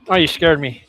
Oh, you scared me.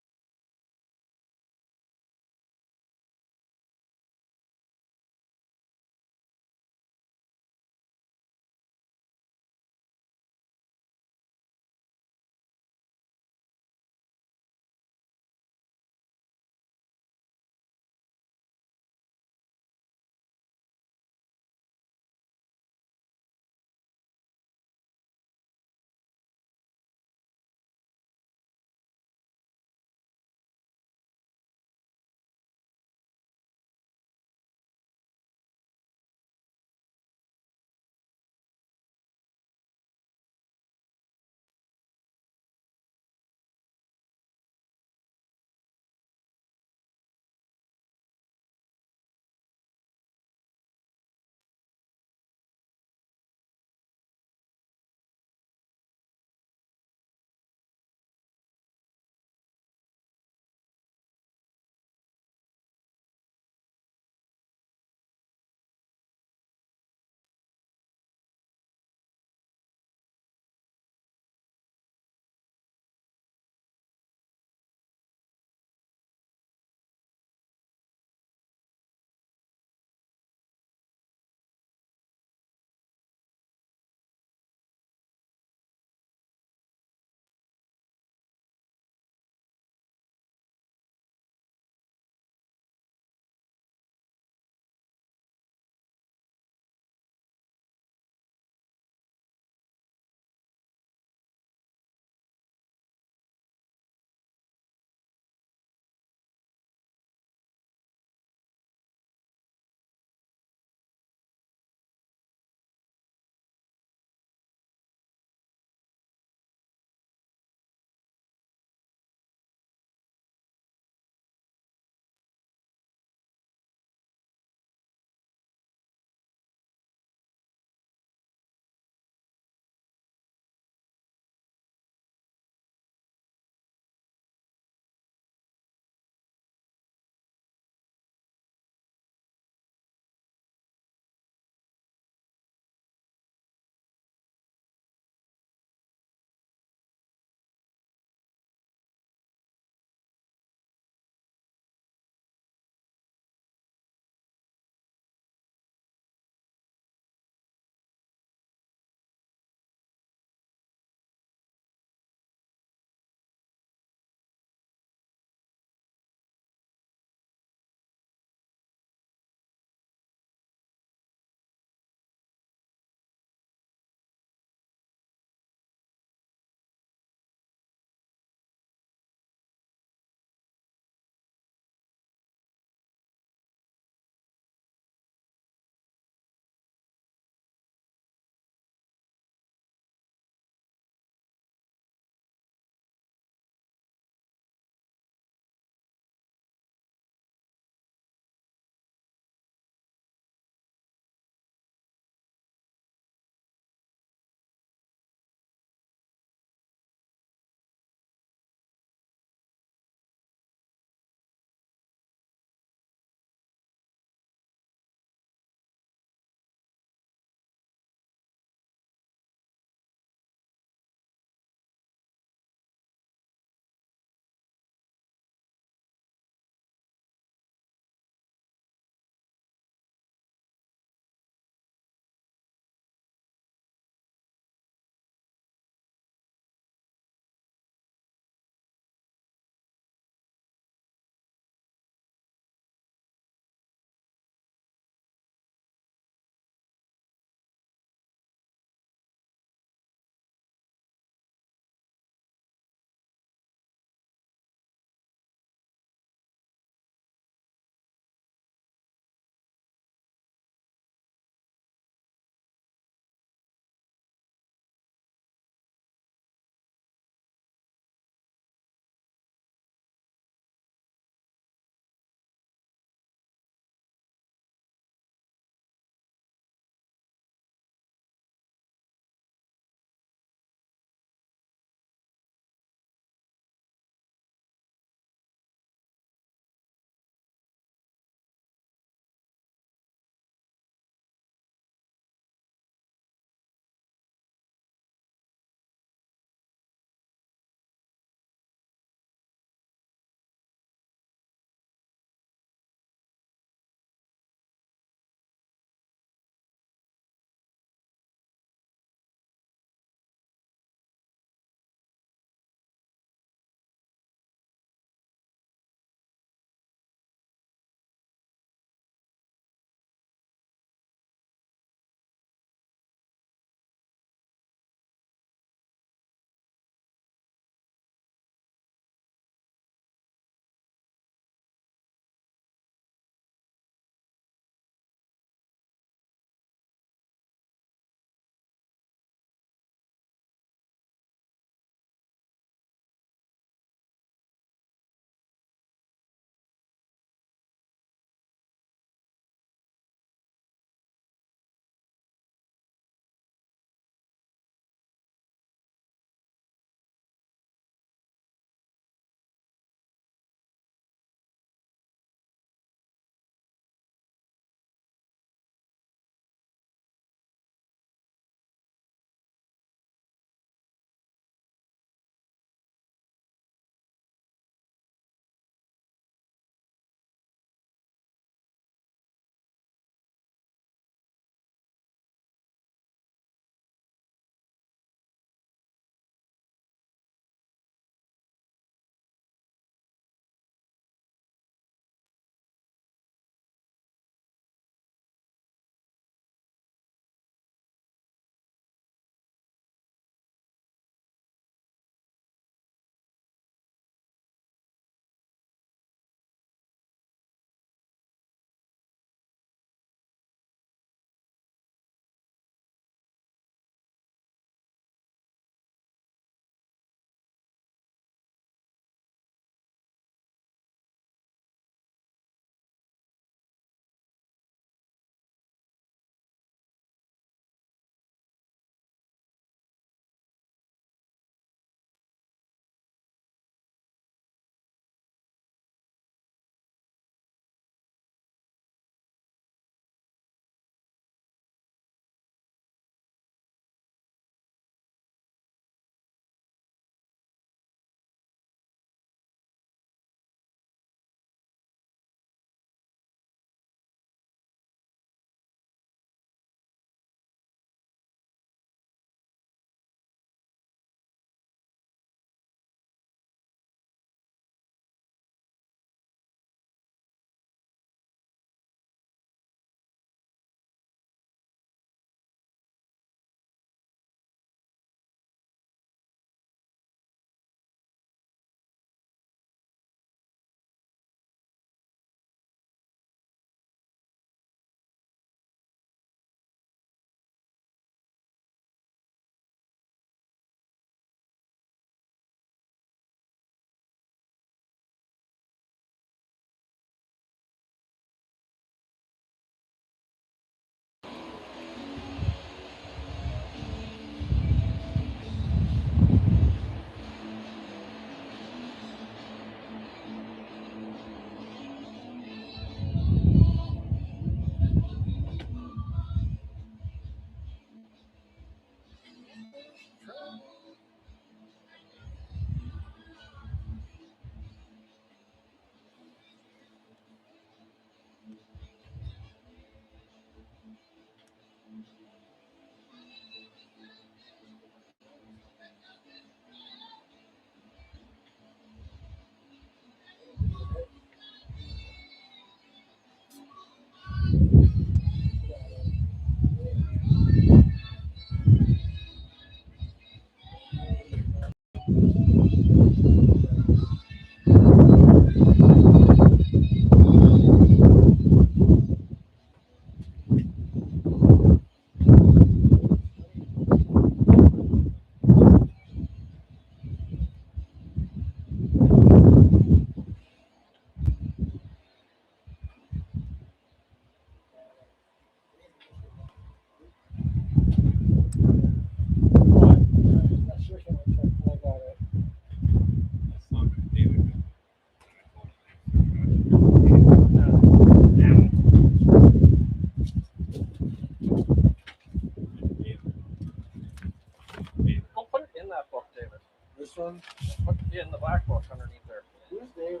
black book underneath there. Who's David?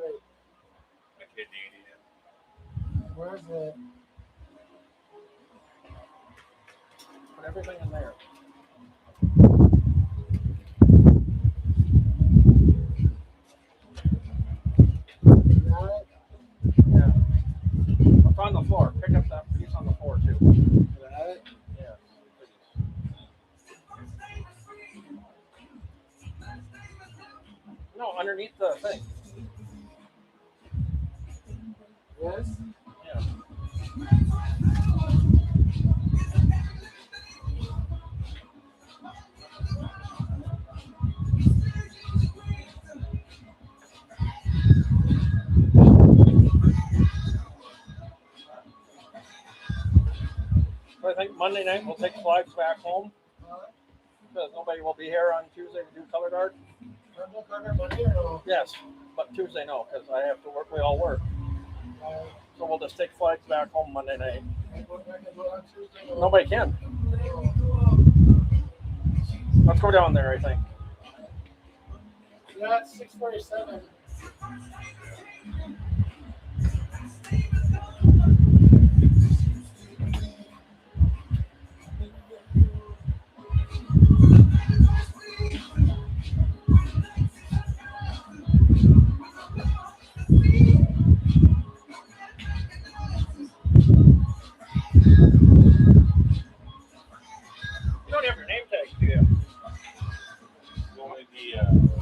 My kid needed it. Where's it? Put everything in there. Got it? Yeah. It's on the floor. Pick up that piece on the floor too. Got it? Yeah. No, underneath the thing. Yes? Yeah. So I think Monday night we'll take flags back home because nobody will be here on Tuesday to do color guard. Purple color Monday or no? Yes, but Tuesday no, because I have to work. We all work, so we'll just take flags back home Monday night. Nobody can. Let's go down there. I think. Yeah, it's 6:47. You don't have your name tag, do you? Only the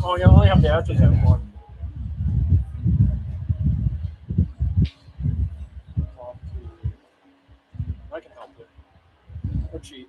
Oh, you only have the adjutant one. I can help you. Or cheat.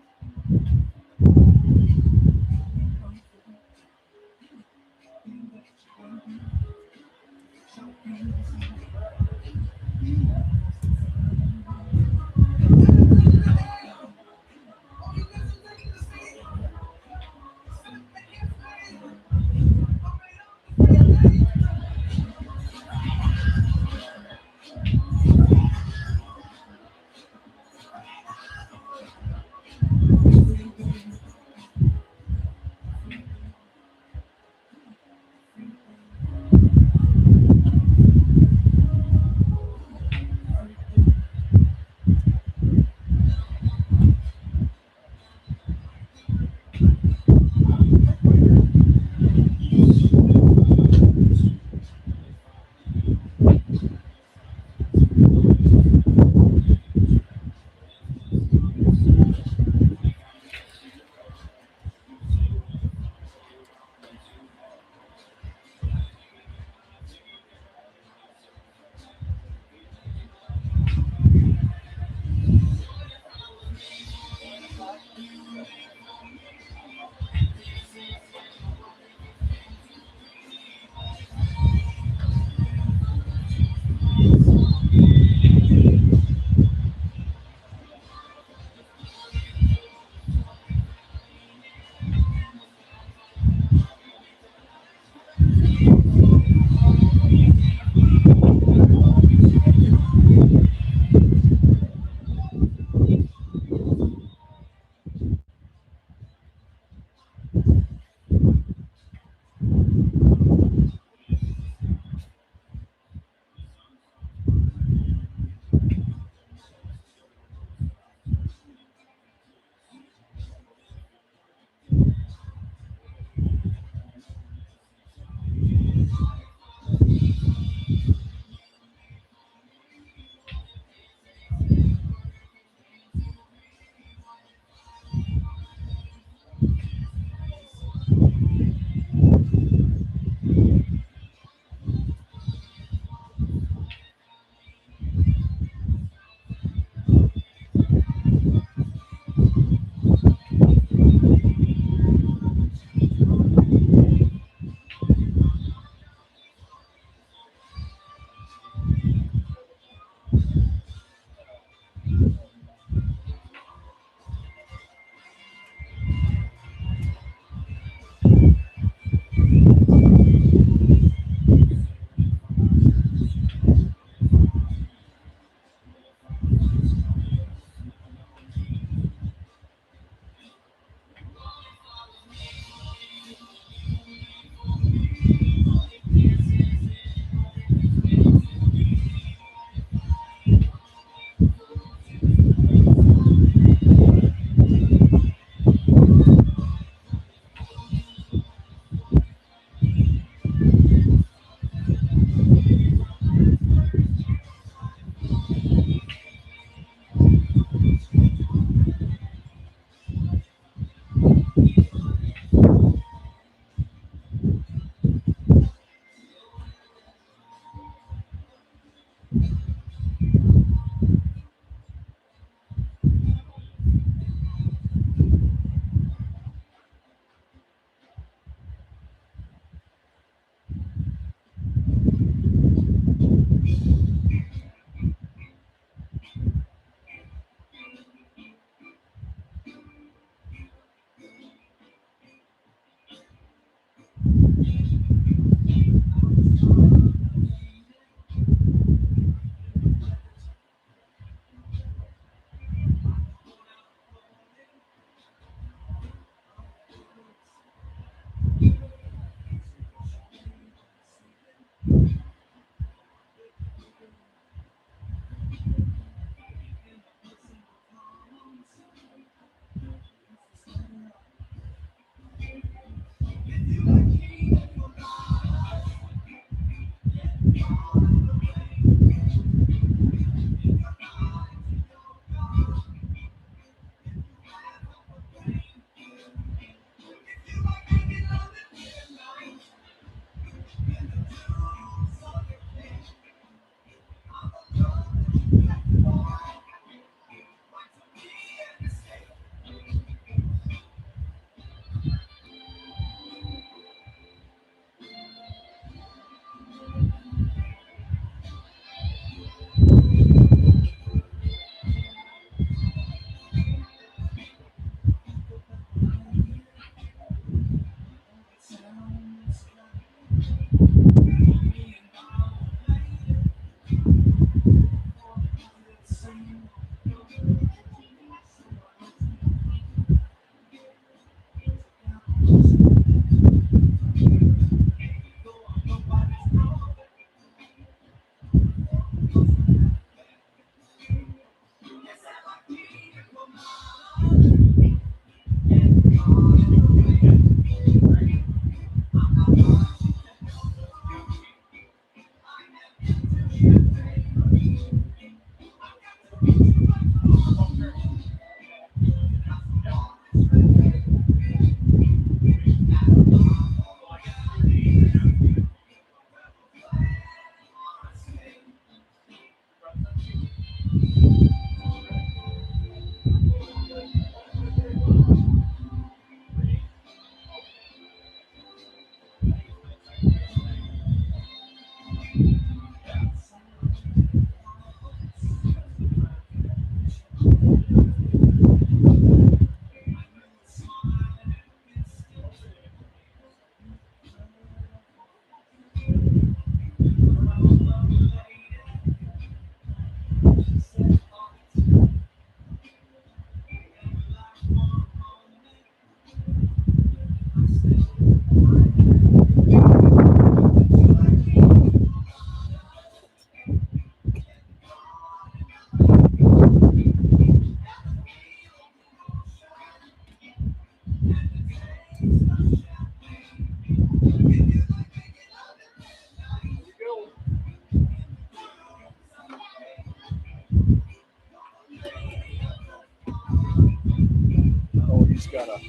got a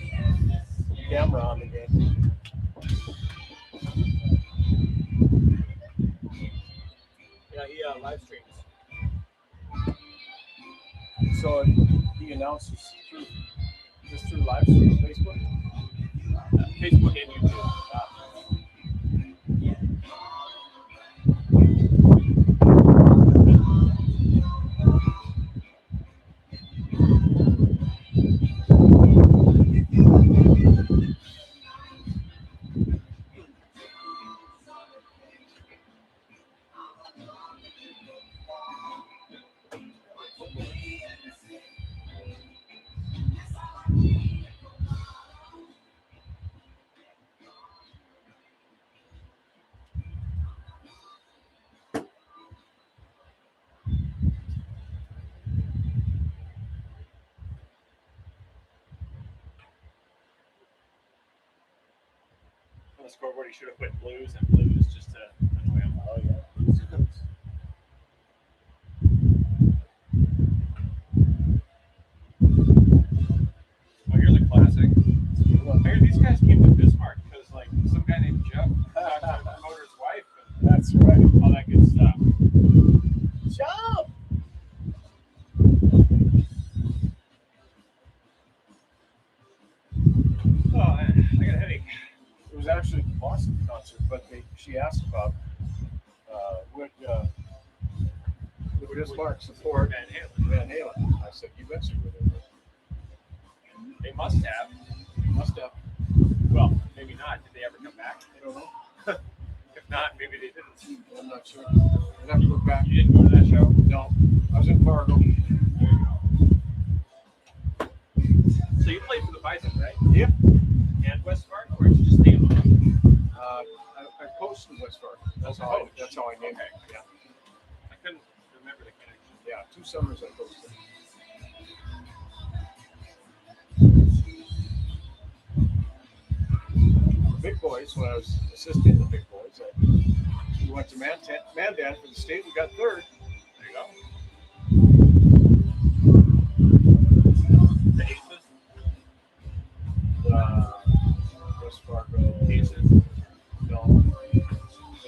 camera on the game. Yeah, he live streams. So he announces just through live stream Facebook. Facebook and YouTube. On the scoreboard, he should have put blues and blues just to annoy him. Oh yeah. Oh, here's a classic. I hear these guys came to Bismarck because, like, some guy named Jeff talked to the promoter's wife and That's right. all that good stuff. Jump! Oh, man, I got a headache. It was actually the Boston concert, but she asked about would Bismarck support Van Halen. Van Halen. I said, you bet you would. They must have. Must have. Well, maybe not. Did they ever come back? I don't know. If not, maybe they didn't. I'm not sure. I'd have to look back. You didn't go to that show? No, I was in Fargo. There you go. So you played for the Bison, right? Yep. And West Fargo, or did you just name them? I coached in West Fargo. That's how I named it. Yeah. I couldn't remember the connection. Yeah, 2 summers I coached there. Big boys, when I was assisting the big boys, we went to Mandan for the state. We got 3rd. There you go. The Aces? West Fargo. Aces? No. Would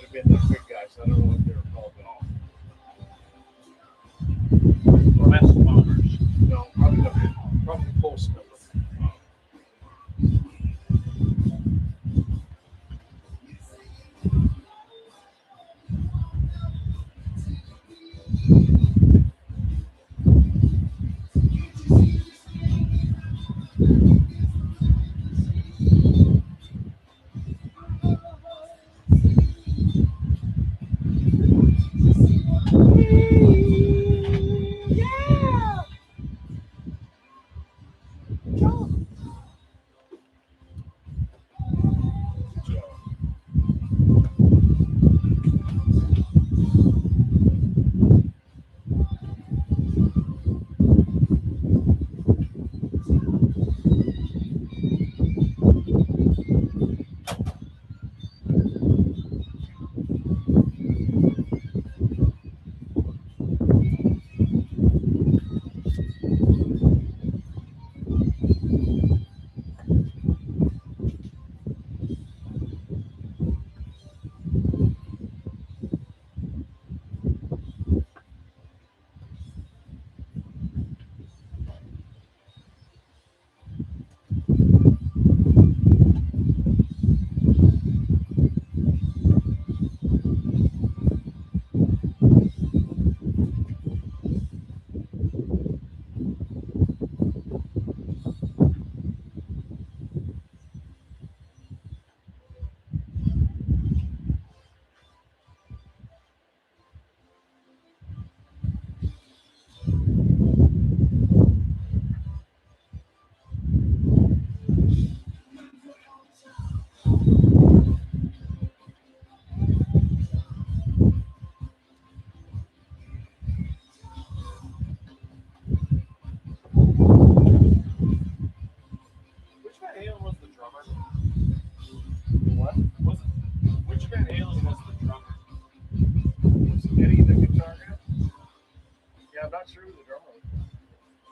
have been the big guys. I don't know what they were called at all. The West Bombers. No, probably the post number.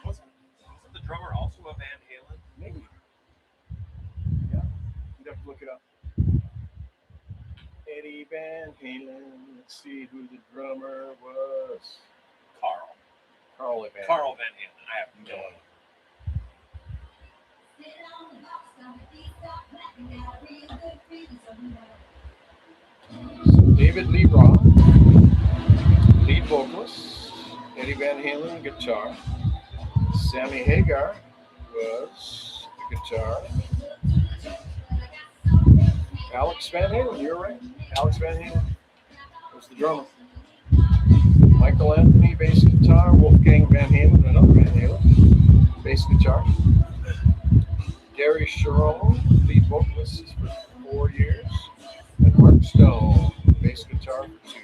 Wasn't the drummer also a Van Halen? Maybe. Eddie Van Halen. Let's see who the drummer was. Carl. Carl Van. Carl Van Halen. I have no idea. So David Lee Roth, lead vocalist. Eddie Van Halen, guitar. Sammy Hagar was the guitar. Alex Van Halen, you're right. Alex Van Halen was the drummer. Michael Anthony, bass guitar. Wolfgang Van Halen, another Van Halen, bass guitar. Gary Sharon, lead vocalist for 4 years. And Mark Stone, bass guitar for 2.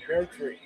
Pear tree.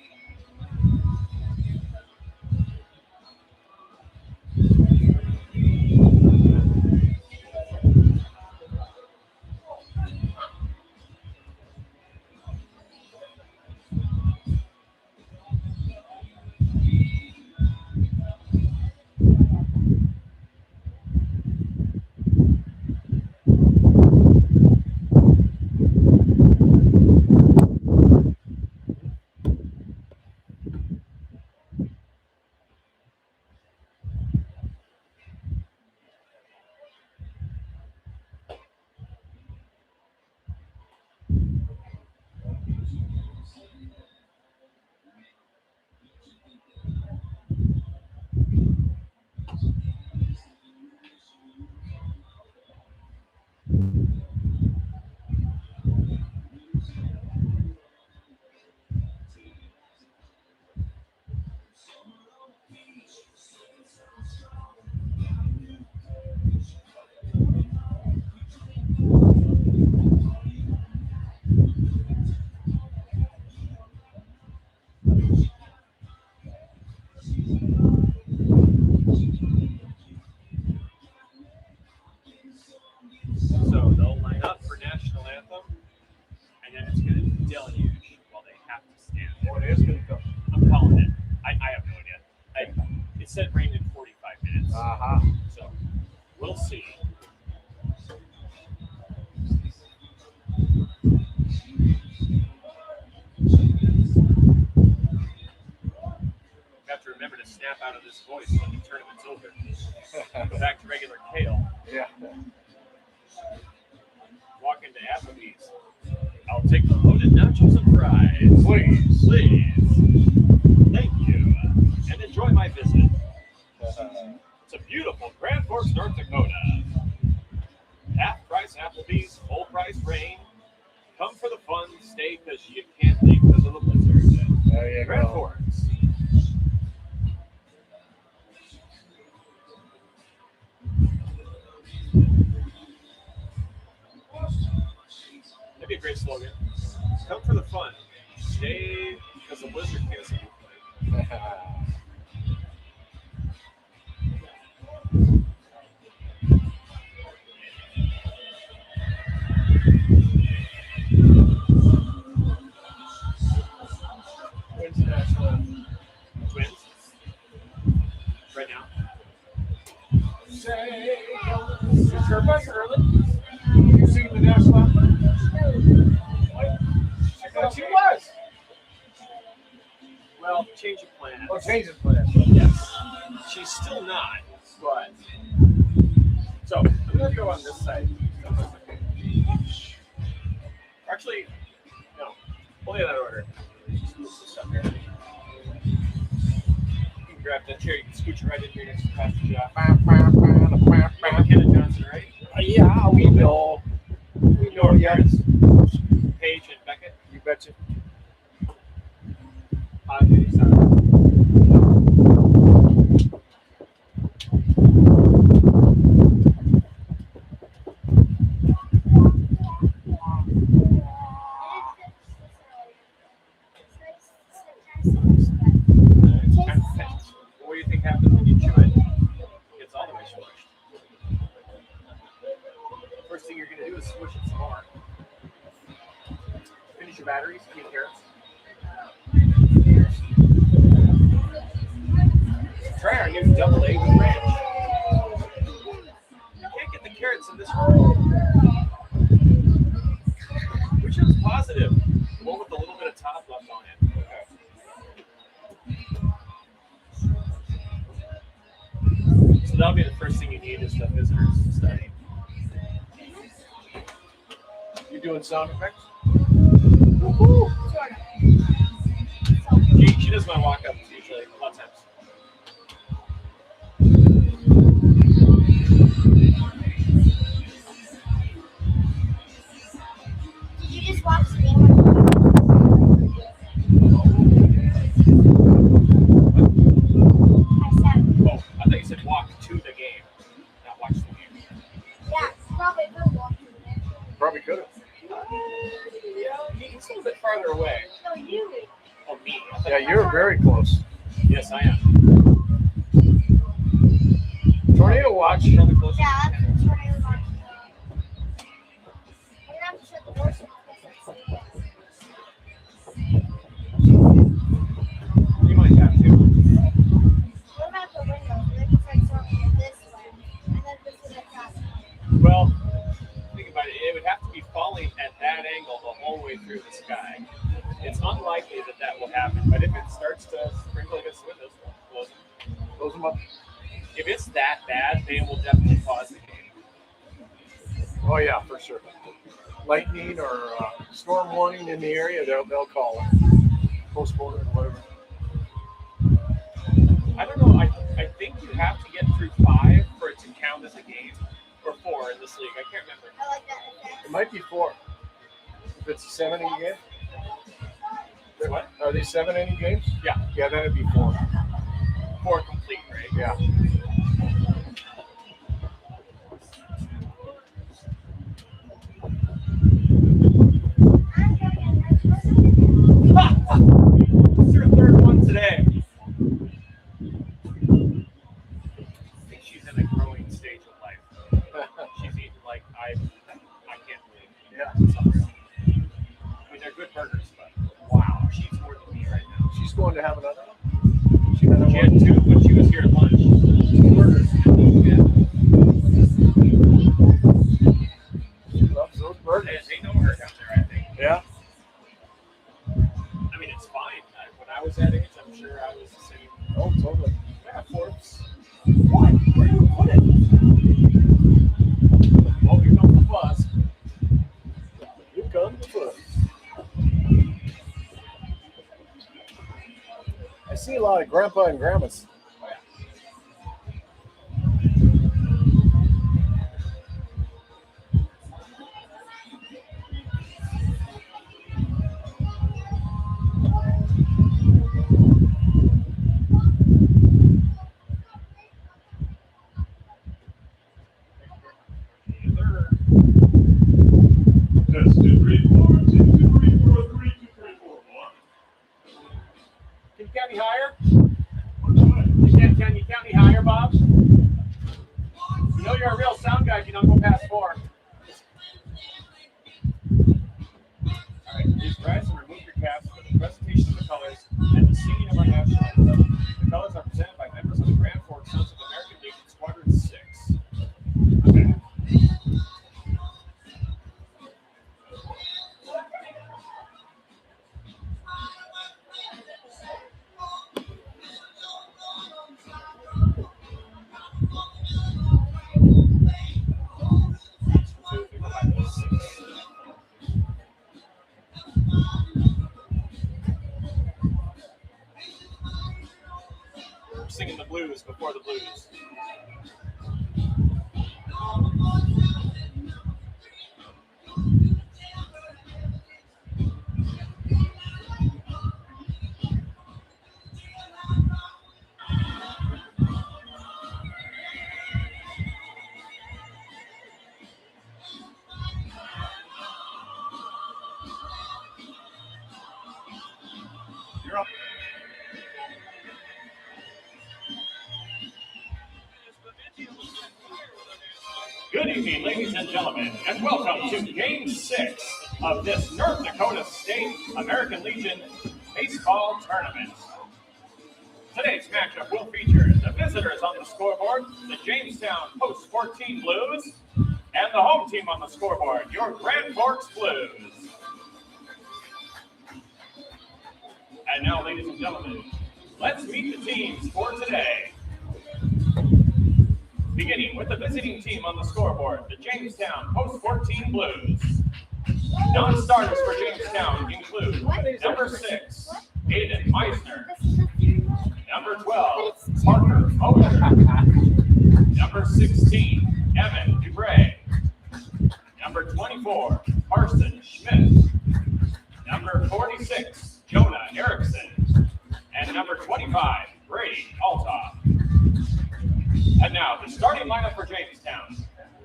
So they'll line up for national anthem, and then it's going to deluge while they have to stand there. Oh, it is going to come. I'm calling it. I have no idea. It said rain in 45 minutes. Uh-huh. So we'll see. Have to remember to snap out of this voice when the tournament's over. Go back to regular kale. Yeah. Walk into Applebee's. I'll take the loaded nachos and fries. Please. Please. Thank you. And enjoy my visit. It's a beautiful Grand Forks, North Dakota. Half price Applebee's, full price rain. Come for the fun, stay because you can't leave because of the blizzard. There you Grand go. Forks. That'd be a great slogan. Come for the fun, stay because the blizzard can't see you play. When's the national anthem? Twins. Right now. Say, Sure, bus early. you sing the national anthem? I thought she was. Well, change of plan. Oh, change the plan. Yes. She's still not, but. So, I'm going to go on this side. Actually, no. Only in that order. Just move this up here. You can grab that chair. You can scooch it right in here next to Pastor Jeff. McKenna Johnson, right? Yeah, we know. We know, yes. Paige and Beckett. You betcha. What do you think happens when you chew it? It gets all the way smushed. First thing you're going to do is smush it some more. Finish your batteries, eat carrots. Try our new double A with ranch. You can't get the carrots in this room. Which one's positive? The one with a little bit of top left on it. Okay. So that'll be the first thing you need is the visitors study. You doing sound effects? She does my walk up usually, a lot of times. Did you just watch the game? I said, Oh, I thought you said walk to the game, not watch the game. yeah, probably will walk to the game. Probably could have. Yeah, he's a little bit farther away. No, you. Oh, Yeah, you're very close. Yes, I am. Tornado watch. Probably closer. Yeah, that's the tornado watch. We're gonna have to shut the doors. You might have to. What about the windows? They can start circling this way, and then this is like that. Well, think about it. It would have to be falling at that angle the whole way through the sky. It's unlikely that that will happen. But if it starts to sprinkle against the windows, we'll close them. Close them up. If it's that bad, they will definitely pause the game. Oh yeah, for sure. Lightning or storm warning in the area, they'll call it. Postpone it, whatever. I don't know. I think you have to get through 5 for it to count as a game, or 4 in this league. I can't remember. I like that effect. It might be 4. If it's a 7-inning game. What? Are they 7-inning games? Yeah, Yeah, then it'd be 4. 4 complete, right? Yeah. It's her third one today. I think she's in a growing stage of life. She's eating like I can't believe. Yeah. It's unreal. I mean, they're good burgers, but wow, she's more than me right now. She's going to have another one. She had 2 when she was here at lunch. Burgers. Yeah. She loves those burgers. They know her down there, I think. Yeah. I mean, it's fine. When I was that age, I'm sure I was the same. Oh, totally. Yeah, Forbes. What? Where do you put it? Oh, here comes the bus. You come to foot. I see a lot of grandpa and grandmas. Oh, yeah. That's 234, 234, 3234. Can you count me higher? What's that? Can you count me higher, Bob? You know you're a real sound guy if you don't go past 4. All right, please rise and remove your caps for the presentation of the colors and the singing of our national anthem. The colors are presented by members of the Grand Forks Sons of American Legion Squadron 6. Okay. We're singing the blues before the blues. You're up. Good evening, ladies and gentlemen, and welcome to Game 6 of this North Dakota State American Legion Baseball Tournament. Today's matchup will feature the visitors on the scoreboard, the Jamestown Post 14 Blues, and the home team on the scoreboard, your Grand Forks Blues. And now, ladies and gentlemen, let's meet the teams for today. Beginning with the visiting team on the scoreboard, the Jamestown Post 14 Blues. Non-starters for Jamestown include number 6, Aiden Meisner, number 12, Parker Moser, number 16, Evan Dubray, number 24, Carson Schmidt, number 46, Jonah Erickson, and number 25, Brady Altoff. And now, the starting lineup for Jamestown.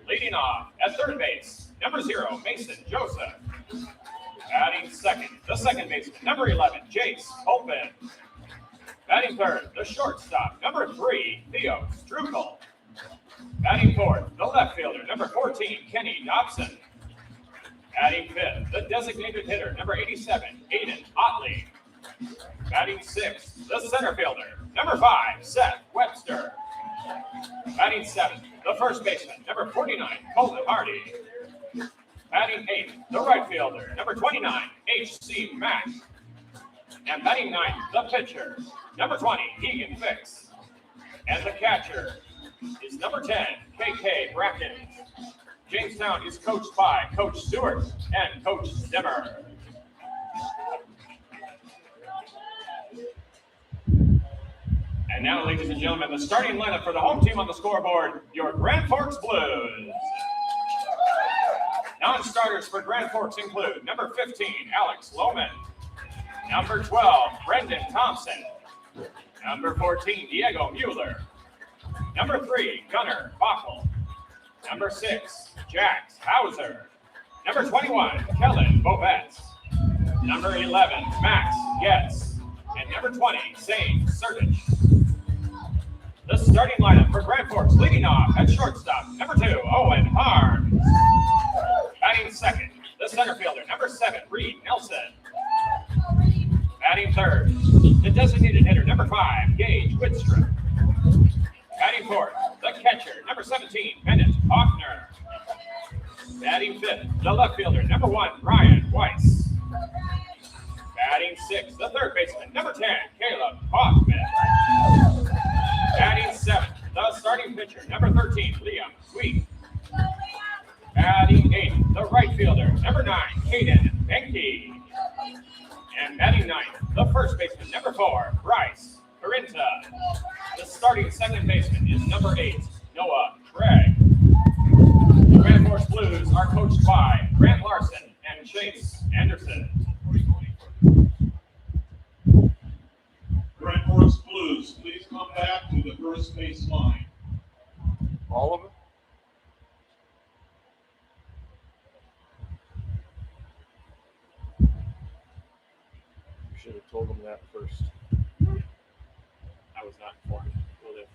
Leading off at third base, number 0, Mason Joseph. Batting second, the second baseman, number 11, Jace Colpin. Batting third, the shortstop, number 3, Theo Strukel. Batting fourth, the left fielder, number 14, Kenny Dobson. Batting fifth, the designated hitter, number 87, Aiden Otley. Batting sixth, the center fielder, number 5, Seth Webster. Batting seventh, the first baseman, number 49, Colin Hardy. Batting eighth, the right fielder, number 29, H.C. Mack. And batting ninth, the pitcher, number 20, Keegan Fix. And the catcher is number 10, K.K. Bracken. Jamestown is coached by Coach Stewart and Coach Zimmer. And now, ladies and gentlemen, the starting lineup for the home team on the scoreboard, your Grand Forks Blues. Non-starters for Grand Forks include number 15, Alex Lohman. Number 12, Brendan Thompson. Number 14, Diego Mueller. Number 3, Gunnar Bachel. Number 6, Jax Hauser. Number 21, Kellen Bobetz. Number 11, Max Getz. And number 20, Zane Sertich. The starting lineup for Grand Forks leading off at shortstop, number 2, Owen Harms. Batting second, the center fielder, number 7, Reed Nelson. Batting third, the designated hitter, number 5, Gage Whitstrom. Batting fourth, the catcher, number 17, Bennett Hoffner. Batting fifth, the left fielder, number 1, Ryan Weiss. Batting sixth, the third baseman, number 10, Caleb Hoffman. Batting seventh, the starting pitcher, number 13, Liam Sweet. Batting eighth, the right fielder, number 9, Caden Benke. And batting ninth, the first baseman, number 4, Bryce Carinta. The starting second baseman is number 8, Noah Craig. The Grand Forks Blues are coached by Grant Larson and Chase Anderson. Grand Forks Blues, please come back to the first base line. All of it? You should have told them that first. I was not informed. Will do.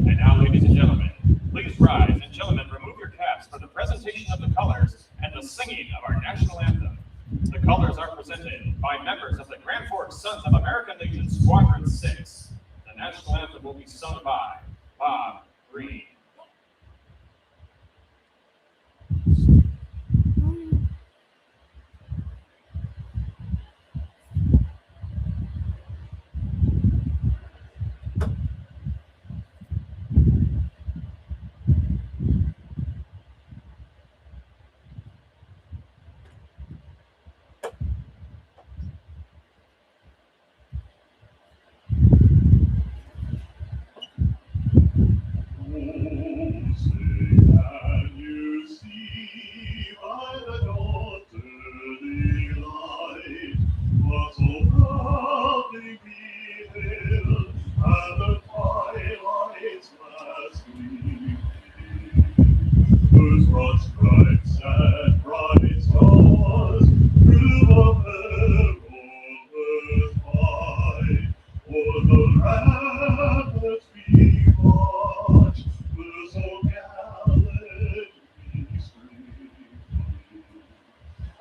And now, ladies and gentlemen, please rise, and gentlemen, remove your caps for the presentation of the colors and the singing of our national anthem. The colors are presented by members of the Grand Forks Sons of American Legion Squadron 6. The national anthem will be sung by Bob Green.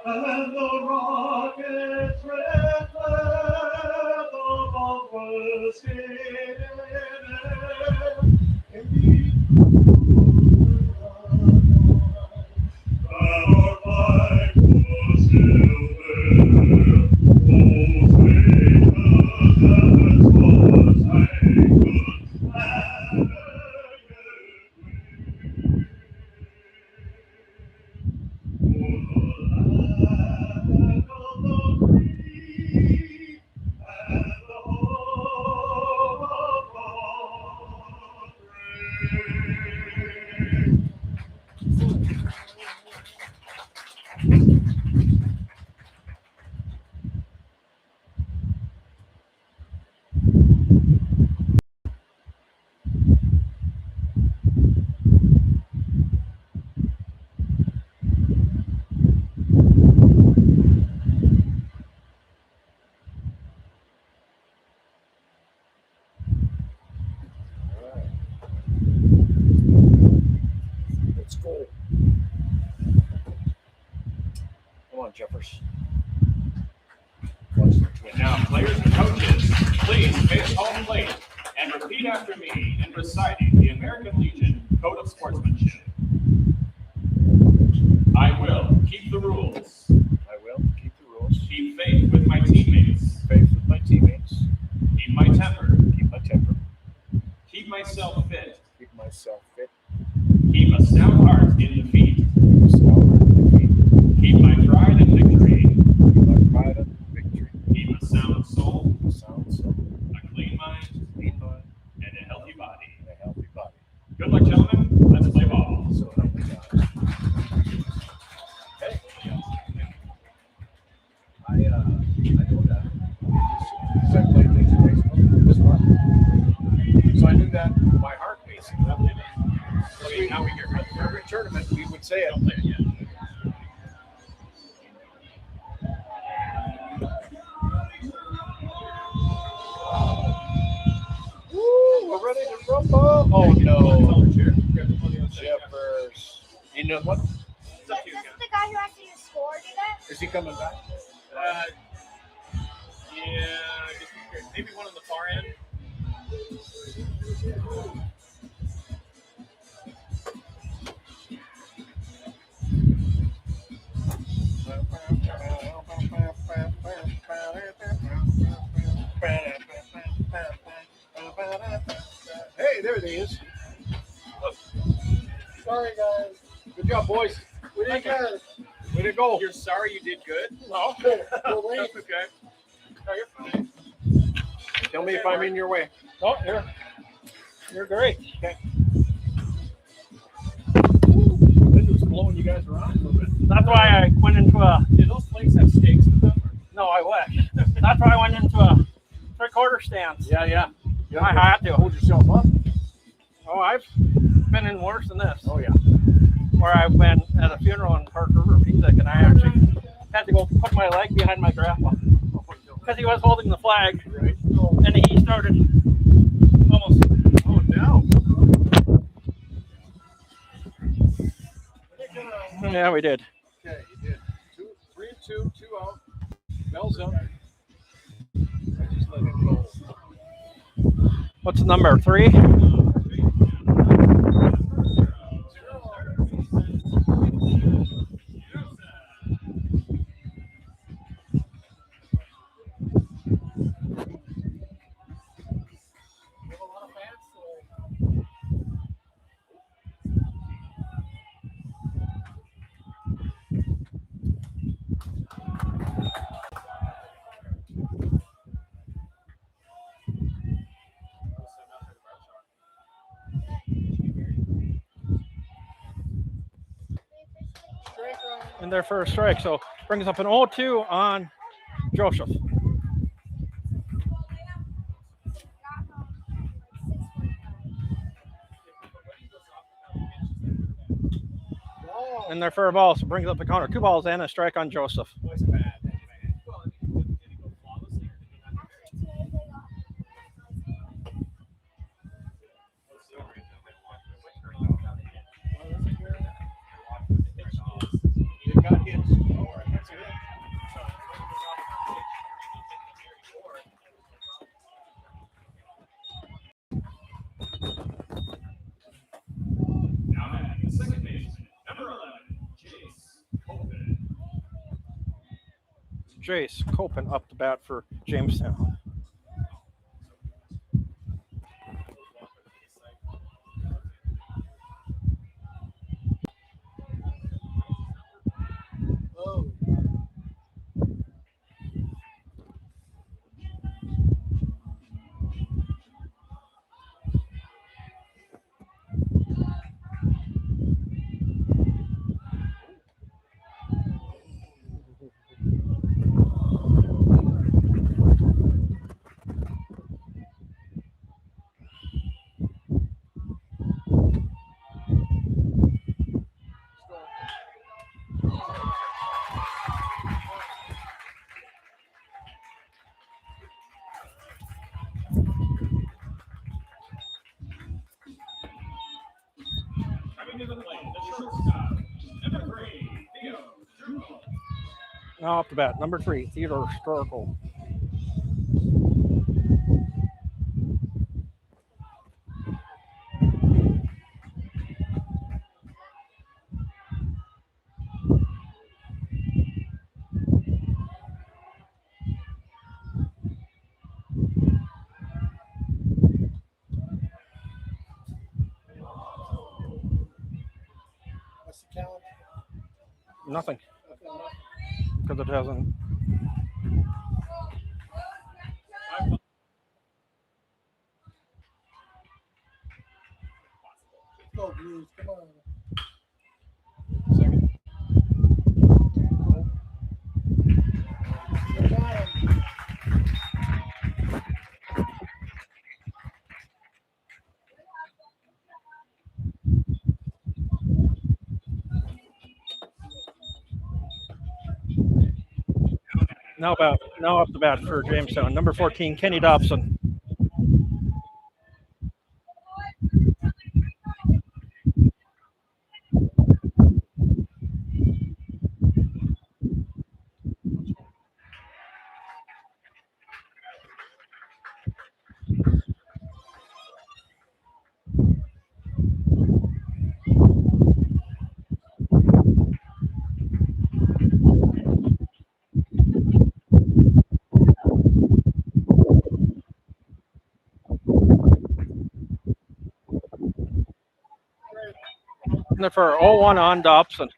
And the rocket's red flag above was hidden in the our on, Jeffers. And now, players and coaches, please face home plate and repeat after me in reciting the American Legion Code of Sportsmanship. I will keep the rules. I will keep the rules. Keep faith with my teammates. Faith with my teammates. Keep my temper. Keep my temper. Keep myself fit. Keep myself fit. Keep a stout heart in defeat. Keep a stout heart in defeat. Keep my pride in victory. Keep my pride in victory. Keep a sound soul. A sound soul. A clean mind. Clean mind. And a healthy body. And a healthy body. Good luck, gentlemen. Let's play ball. So help me God. Hey. I know that. Because I played things in baseball this month. So I knew that by heart, basically. So now we get ready for every tournament, we would say it. Woo, we're ready to rumble. Oh no. Jeffers. You know what? Doesn't the guy who has to score do that? Is he coming back? Yeah, maybe one on the far end. Hey, there it is. Sorry, guys. Good job, boys. We did good. Way to go. You're sorry you did good? No. We'll leave. That's okay. No, you're fine. Tell me if I'm in your way. Oh, you're great. Okay. The wind was blowing you guys around a little bit. That's why I went into a. Did those plates have stakes with them? No, I wish. That's why I went into a 3/4 stance. Yeah. I had to. Hold yourself up. Oh, I've been in worse than this. Oh, yeah. Where I've been at a funeral in Park River, Pizza, and I actually had to go put my leg behind my grandpa because he was holding the flag, Right. and he started almost. Oh, no. Yeah, we did. Okay, you did 3 and 2, 2 out. Bell's up. I just let him go. What's the number? 3? In their first strike, so brings up an 0-2 on Joseph. And their fair ball, so brings up the counter. 2 balls and a strike on Joseph. Jace Copen up to bat for Jamestown. Now off the bat, number 3, Theodore Storkel. What's the count? Nothing, Okay, because it hasn't. let's go Blues. Come on. Second. You got him. Now off the bat for Jamestown, number 14, Kenny Dobson. And for 0-1 on Dobson.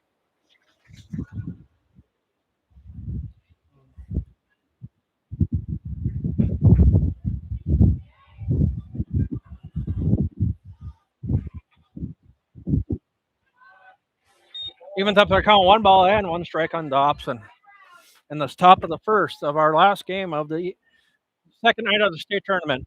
Evens up their count, 1 ball and 1 strike on Dobson. And the top of the first of our last game of the second night of the state tournament.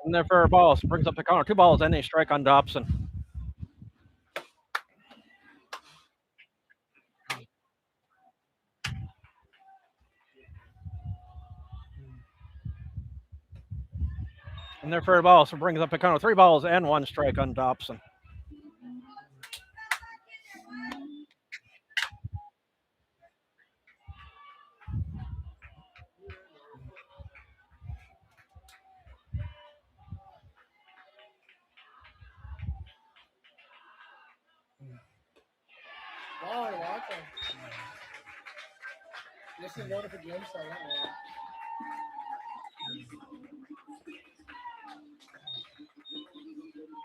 And there for a ball, brings up the count, 2 balls and a strike on Dobson. And there for a ball, so brings up the count of 3 balls and 1 strike on Dobson. Wow, watch him. Just in order for Jamestown. That way.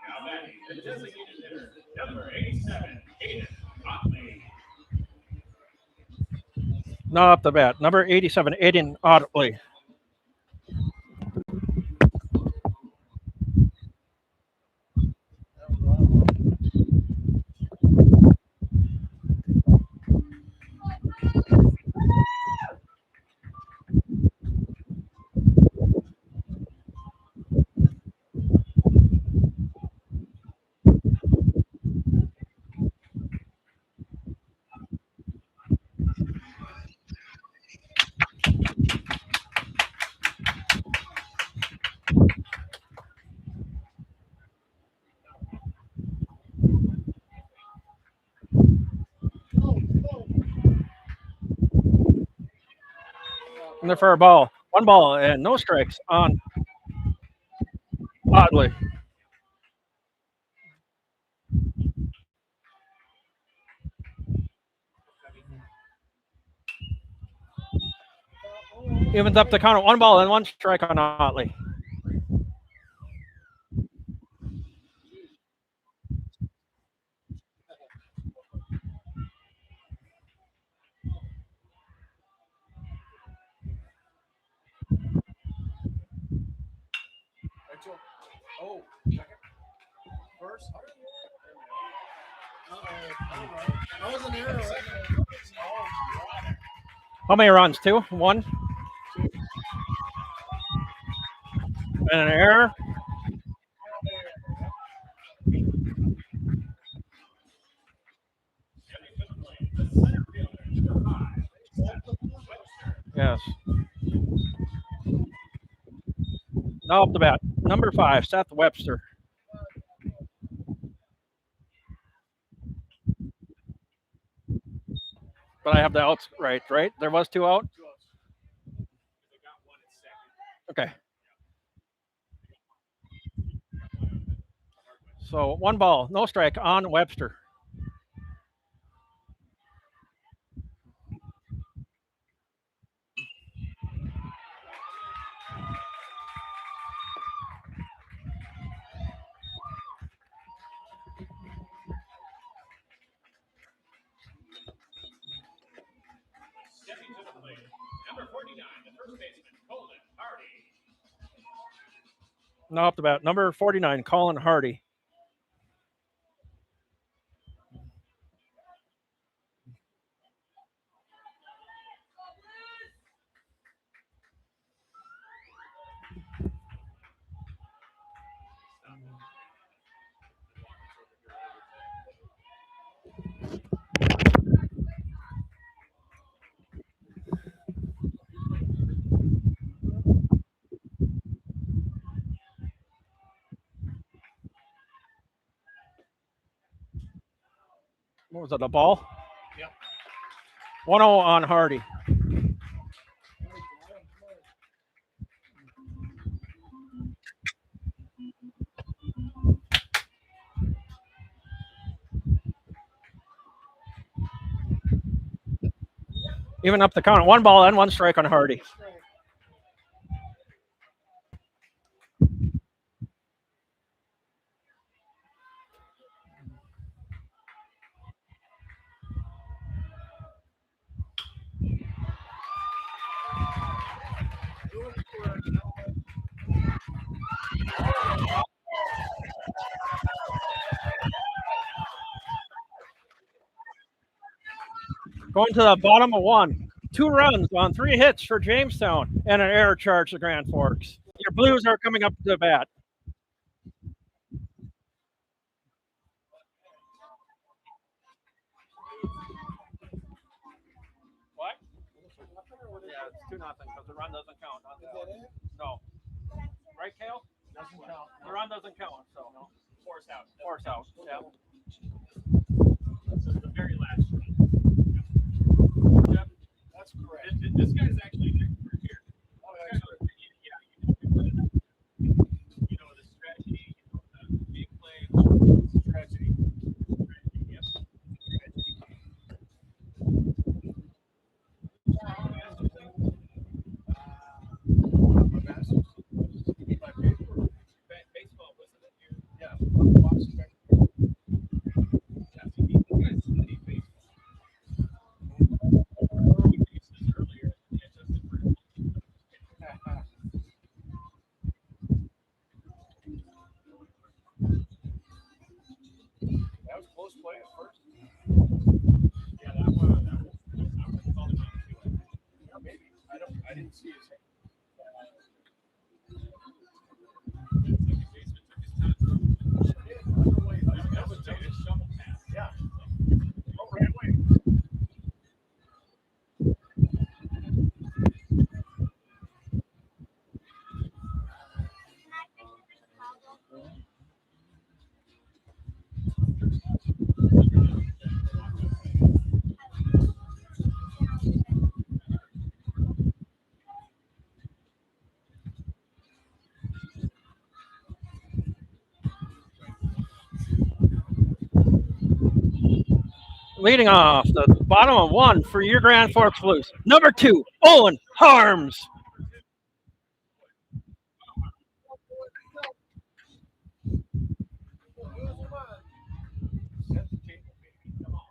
Now batting, the designated hitter, number 87, Aiden Otley. Now off the bat, number 87, Aiden Otley. And there for a ball, 1 ball and no strikes on Otley. Evens up the count of 1 ball and 1 strike on Otley. Rachel. Oh, second. First. That was an error. Right? How many runs? 2? 1? And an error. Yes. Now up the bat. Number 5, Seth Webster. But I have the outs right, right? There was 2 out? Okay. So 1 ball, no strike on Webster. Stepping to the plate, number 49, the first baseman, Colin Hardy. Now up the bat. Number 49, Colin Hardy. What was it, a ball? Yep. 1-0 on Hardy. Even up the count. 1 ball and 1 strike on Hardy. Going to the bottom of 1. 2 runs on 3 hits for Jamestown and an error charge to Grand Forks. Your Blues are coming up to the bat. What? Yeah, it's 2-0 because the run doesn't count. No. Right, Kale? Doesn't count. The run doesn't count, so. No, force out. Force out. Yeah. This is the very last run. Yep. That's correct. This guy's actually an expert here. Oh, Yeah, expert. you know the strategy, the big play, Strategy. Yep. My master's. My paper. Baseball wasn't it here? Yeah. Boston. Yeah, see, these guys study baseball. He used this earlier. Yeah, just the first. That was close play at first. Yeah, that one. I would call him out too. Yeah, maybe. I didn't see his hand. Second baseman took his time. That was just a shovel pass. Yeah. Oh, right away. Leading off the bottom of 1 for your Grand Forks Blues. Number 2, Owen Harms. Set the table, baby. Come on.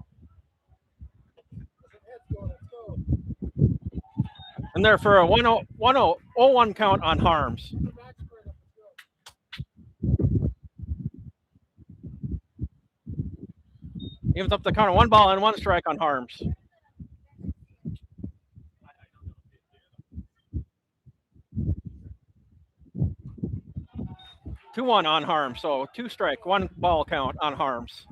And there for a 1-0 count on Harms. Evens up the count of 1 ball and 1 strike on Harms. 2-1 on Harms. So 2 strike, 1 ball count on Harms.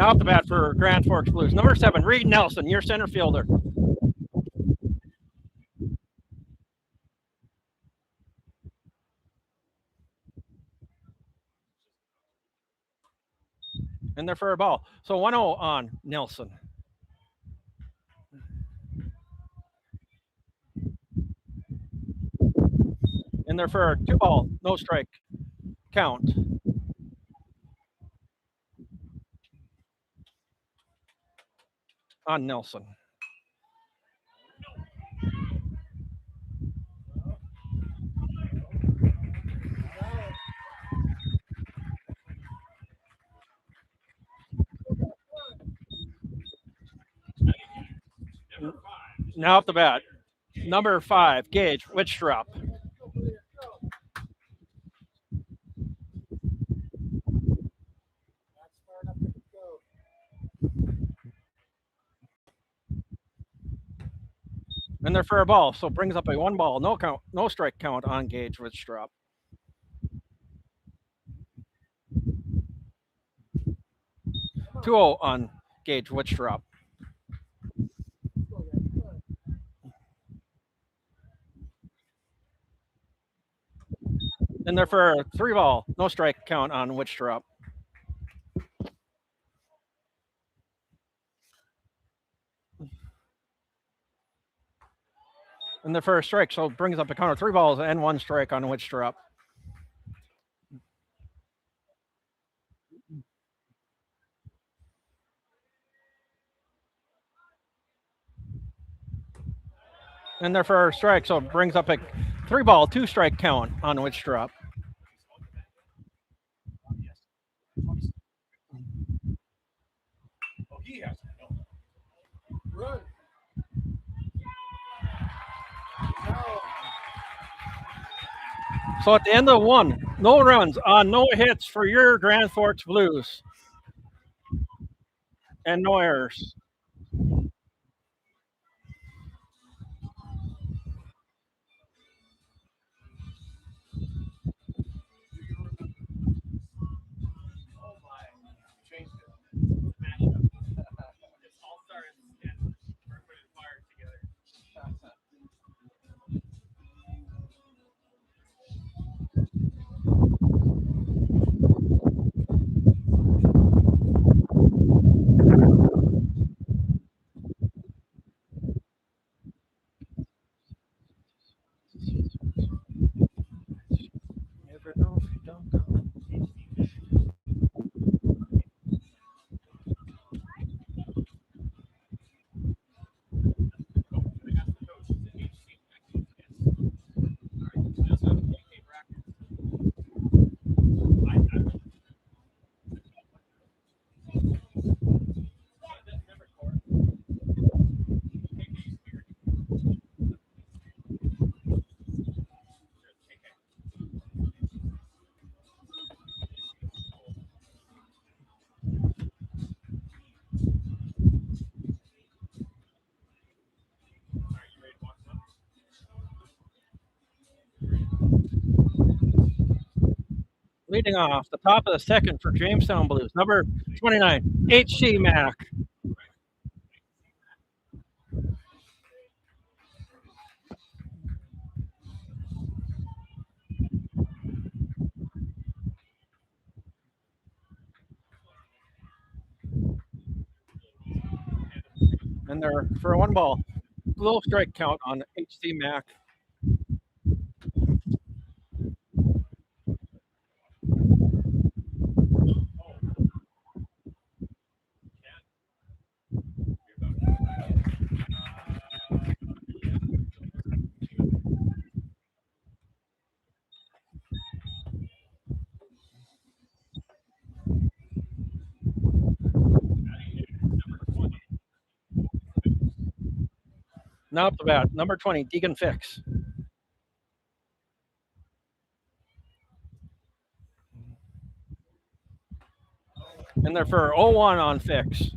Now at the bat for Grand Forks Blues. Number 7, Reed Nelson, your center fielder. And they're for a ball. So 1-0 on Nelson. And they're for a 2-ball, no strike count. On Nelson. Now at the bat, number 5, Gage Wichtrop. And they're for a ball, so brings up a 1-ball, no count, no strike count on Gage Wichtrop. Two-0 on Gage Wichtrop. And they're for a 3-ball, no strike count on Wichtrop. And they're for a strike, so brings up a count of 3 balls and 1 strike on Wichtrop. And they're for a strike, so it brings up a 3-ball, 2 strike count on Wichtrop. Oh, he has to know. Run. So at the end of 1, no runs on no hits for your Grand Forks Blues. And no errors. Changed it. It's all started and everybody fired together. Never know if you don't know. Leading off the top of the second for Jamestown Blues, number 29, H.C. Mack. And they're for a 1-ball, low strike count on H.C. Mack. Now up the bat, number 20, Deegan Fix. And they're for 0-1 on Fix.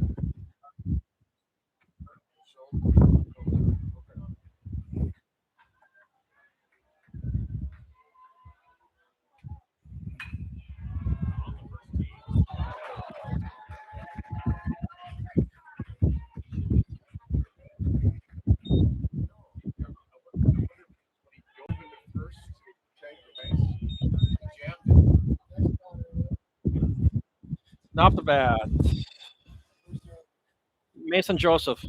Off the bat, Mason Joseph.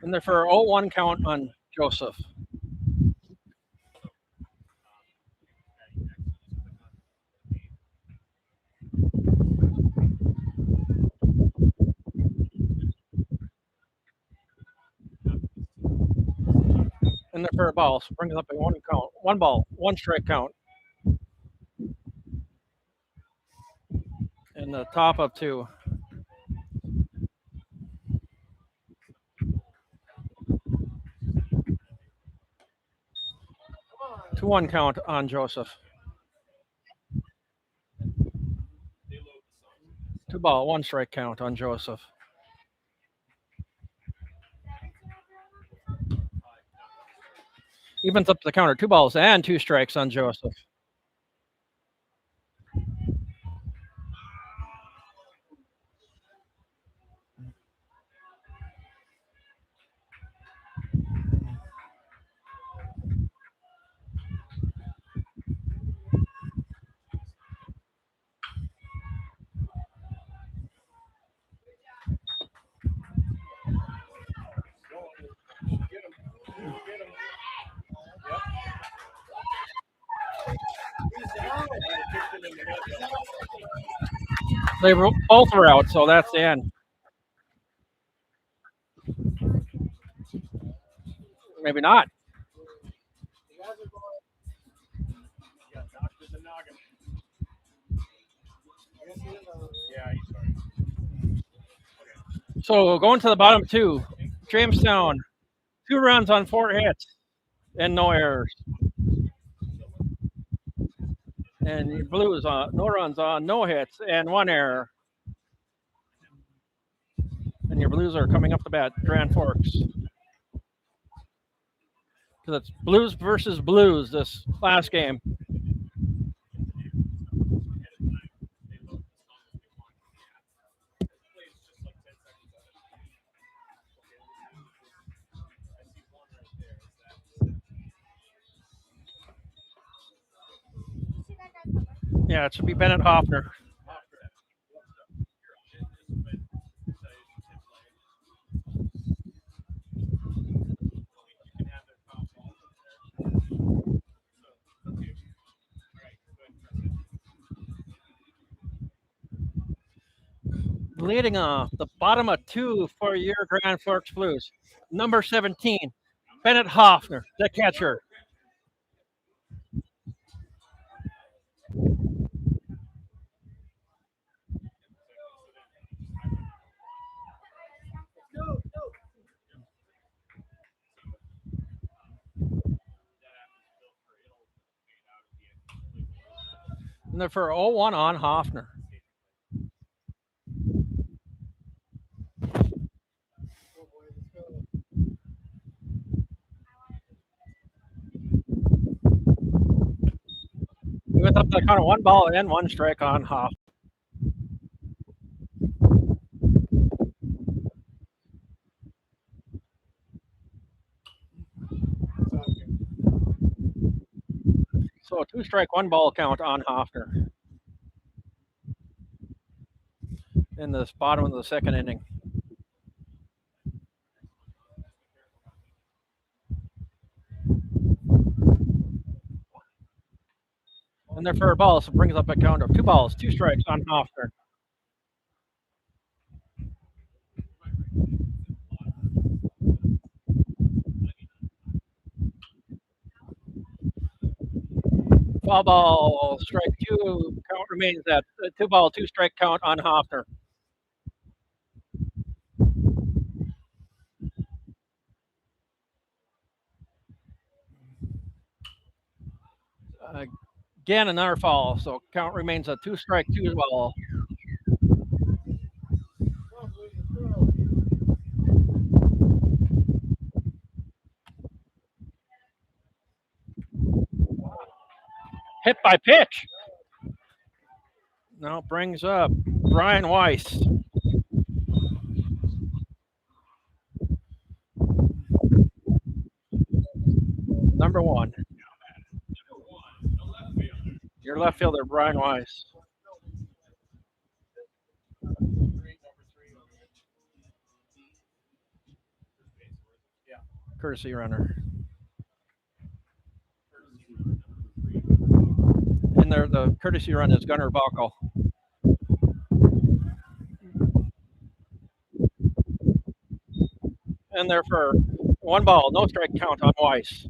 And there for 0-1 count on Joseph. And there for a ball, so brings up a 1 count. 1 ball, 1 strike count. And the top of 2. 2-1 count on Joseph. 2 ball, 1 strike count on Joseph. Evens up the counter. 2 balls and 2 strikes on Joseph. They both were out, so that's the end. Maybe not. So going to the bottom 2, Jamestown, 2 runs on 4 hits and no errors. And Blues no runs on no hits and 1 error. And your Blues are coming up the bat, Grand Forks. Because it's Blues versus Blues this last game. Yeah, it should be Bennett Hoffner. Leading off the bottom of 2 for your Grand Forks Blues. Number 17, Bennett Hoffner, the catcher. And then for 0-1 on Hoffner. We went up to the count of 1 ball and 1 strike on Hoffner. So a 2 strike, 1 ball count on Hoffner in this bottom of the 2nd inning. And there for a ball, so brings up a count of 2 balls, 2 strikes on Hoffner. Foul ball, strike 2. Count remains at 2 ball, 2 strike count on Hoffner. Again, another foul, so count remains at 2 strike, 2 ball. Hit by pitch. Now brings up Brian Weiss. Number 1. Your left fielder, Brian Weiss. Courtesy runner. And there, the courtesy run is Gunnar Bockel. And there for 1 ball, no strike count on Weiss.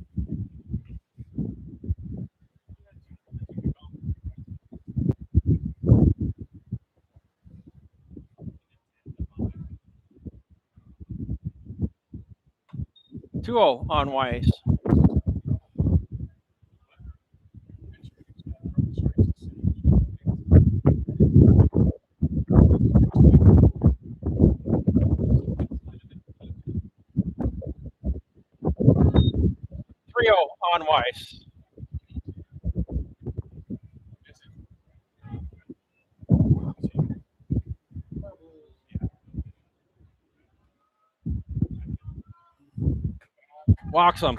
Two zero on Weiss. Three zero on Weiss. Walks him.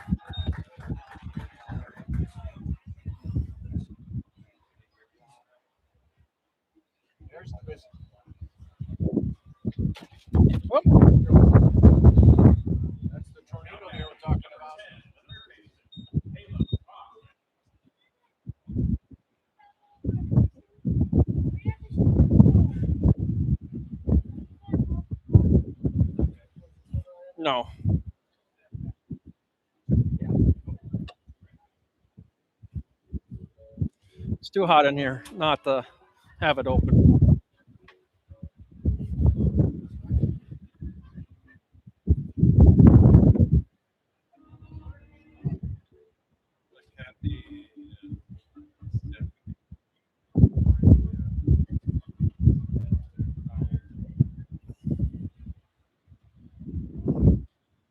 There's the visit. Whoop. That's the tornado they were talking about. No. It's too hot in here not to have it open.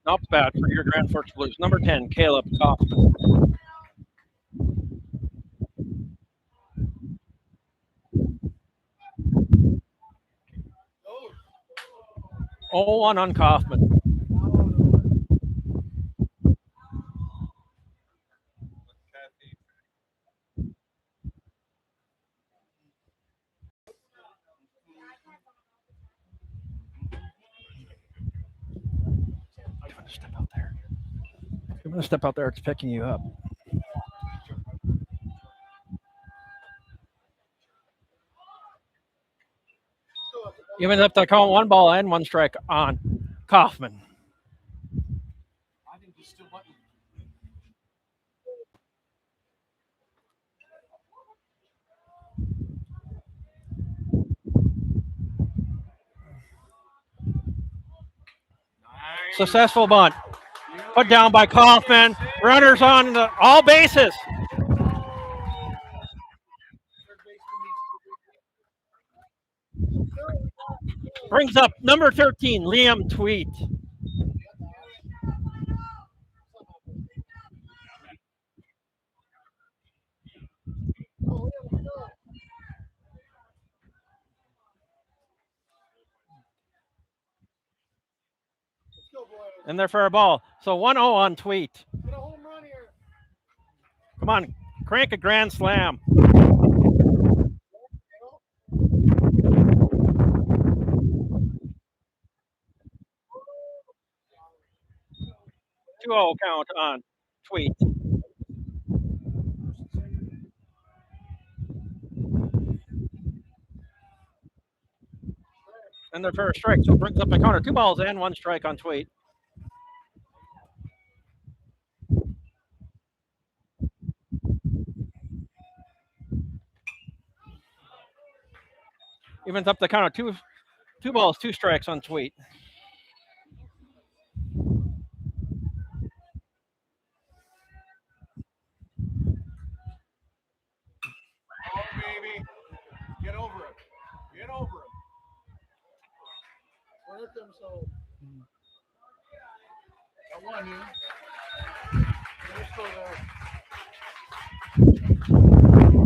Not bad for your Grand Forks Blues. Number 10, Caleb Kaufman. Oh, 1 on Kaufman. Step out there. You're going to step out there. It's picking you up. Even if they call 1 ball and 1 strike on Kaufman. I think he's still button. Successful bunt. Put down by Kaufman. Runners on all bases. Brings up number 13, Liam Tweet. And there for a ball. So 1-0 on Tweet. Get a home run here. Come on, crank a grand slam. 2-0 count on Tweet. And their first strike, so it brings up the counter. 2 balls and 1 strike on Tweet. Evens up the counter. Two balls, 2 strikes on Tweet. Oh, baby. Get over it. Get over it. Run at them so. Got 1 in. They're still there.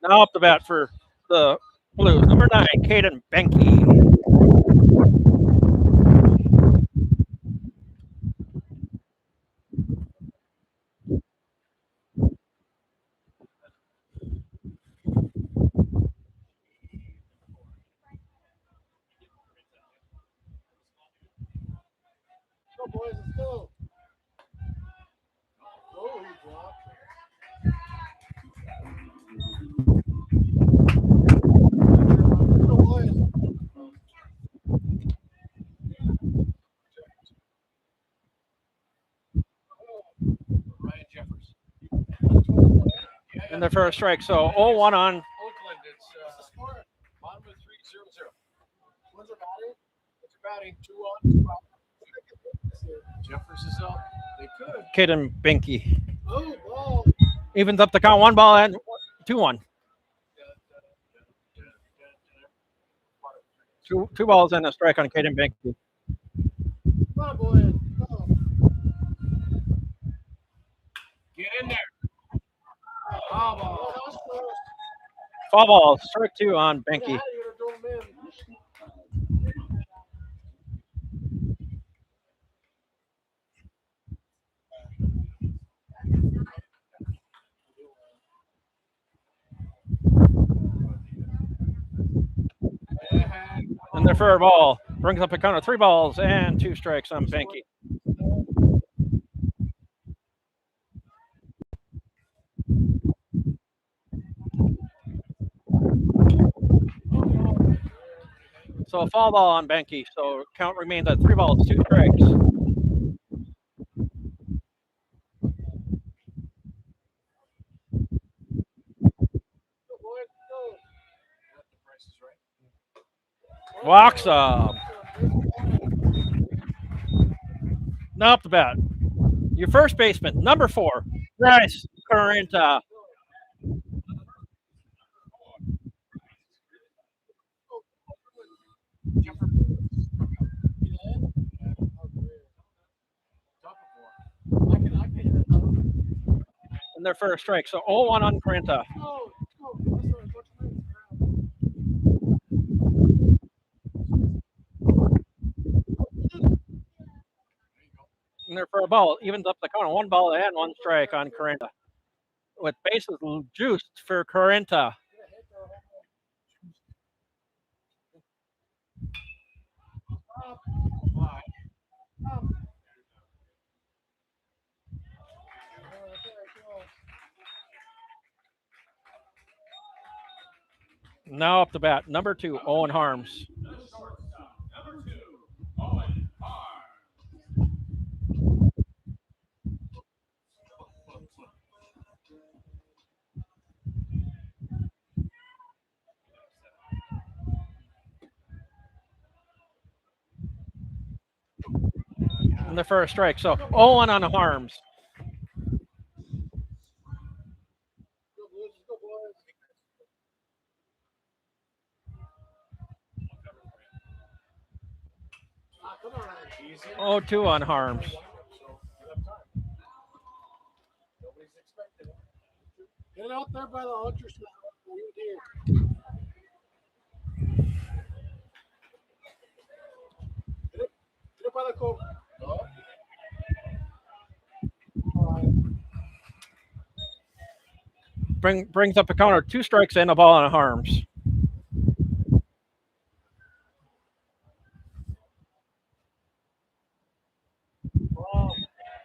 Now up the bat for the Blues. Number 9, Caden Benke. Go, boys, let's go. Oh, he dropped. Go, boys. Ryan Jeffers. In the first strike. So 0-1 on. Oakland, it's bottom of 3-0-0. When's it batting? It's batting 2 on. Jeffers is up. They could. Caden Benke. Oh, ball. Evens up the count. 1 ball and 2-1. Two balls and a strike on Caden Benke. Come on, boys. Go. Get in there. Foul Oh, ball. that was close. Foul ball. Strike 2 on Yeah, Benke. you're gonna throw him in. And the fair ball brings up a count of 3 balls and 2 strikes on Benke. So a foul ball on Benke. So count remains at 3 balls, 2 strikes. Go, boys. Go. Walks up. Now up the bat. Your first baseman, number 4, Bryce Carenta. In their first strike. So 0-1 on Carenta. Go. Go. That's what I'm talking In there for a ball. Evens up the count. 1 ball and 1 strike on Carenta. With bases juiced for Carenta. Now up the bat. Number 2, Owen Harms. In the first strike. So 0-1 on Harms. Go, boys. 0-2 on Harms. Get it out there by the ultrasound. You did. Get it by the coat. Brings up a counter, 2 strikes and a ball on Harms.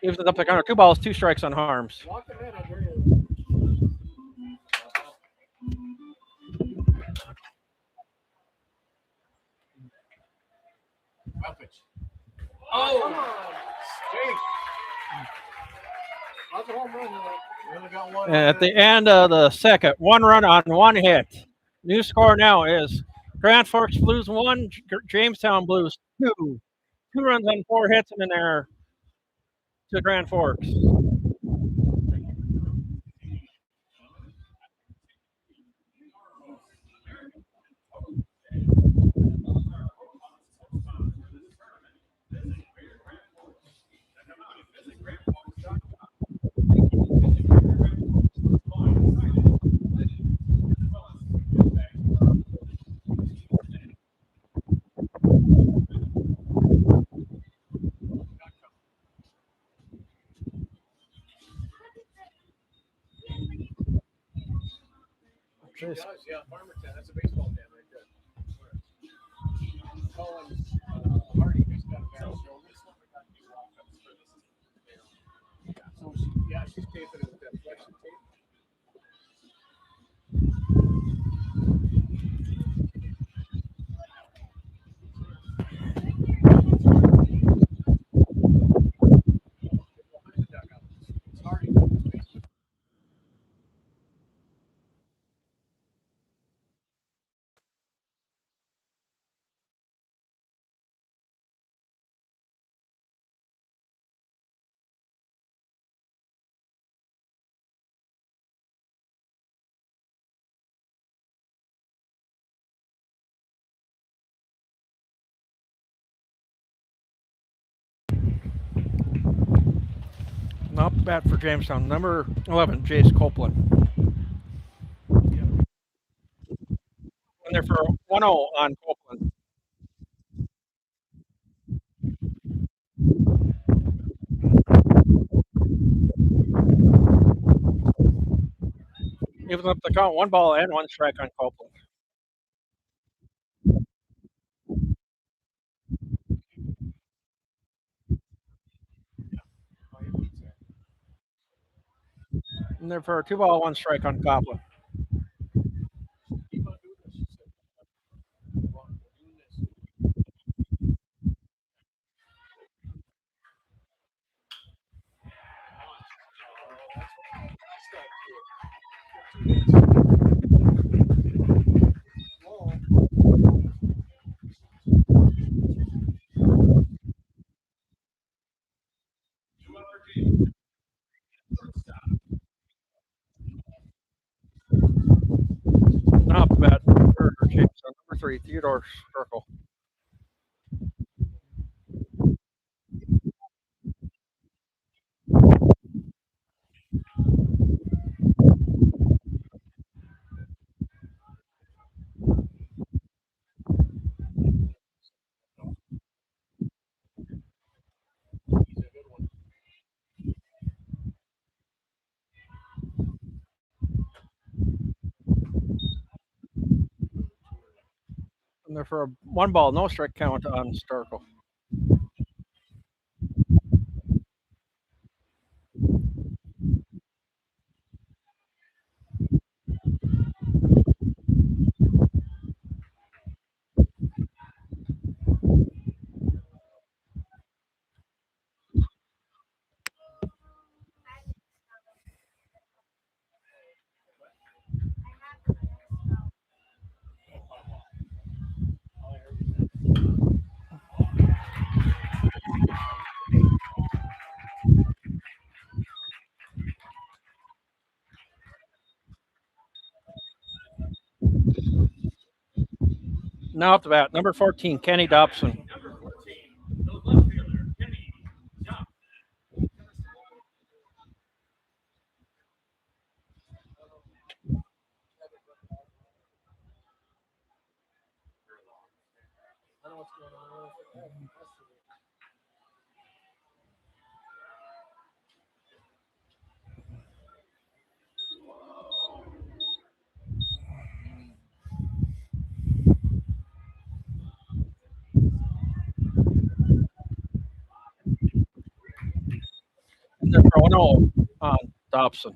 Evens up the counter, 2 balls, 2 strikes on Harms. Walk him in, I hear you. Oh, Come on. Jake. That's a home run. We only got one. And at the end of the second, 1 run on 1 hit. New score now is Grand Forks Blues 1, Jamestown Blues 2. 2 runs on 4 hits in there to Grand Forks. He does, yeah. Farmer Town. That's a baseball town right there. Colin Hardy just got a bad shoulder. So she's taping it with that flexion tape. It's Hardy. Not bad for Jamestown. Number 11, Jace Copeland. And they're for 1-0 on Copeland. Evens up the count. 1 ball and 1 strike on Copeland. And they're for a 2 ball, 1 strike on Copeland. Keep on doing this, she said. Keep on doing this. Not bad for Jamestown. Number 3, Theodore Circle. He's a good one. And they're for a 1 ball, no strike count on Starkle. Now at the bat, number 14, Kenny Dobson. Number 14, the left fielder, Kenny Johnson. I know what's going on. And they're for 1-0 on Dobson.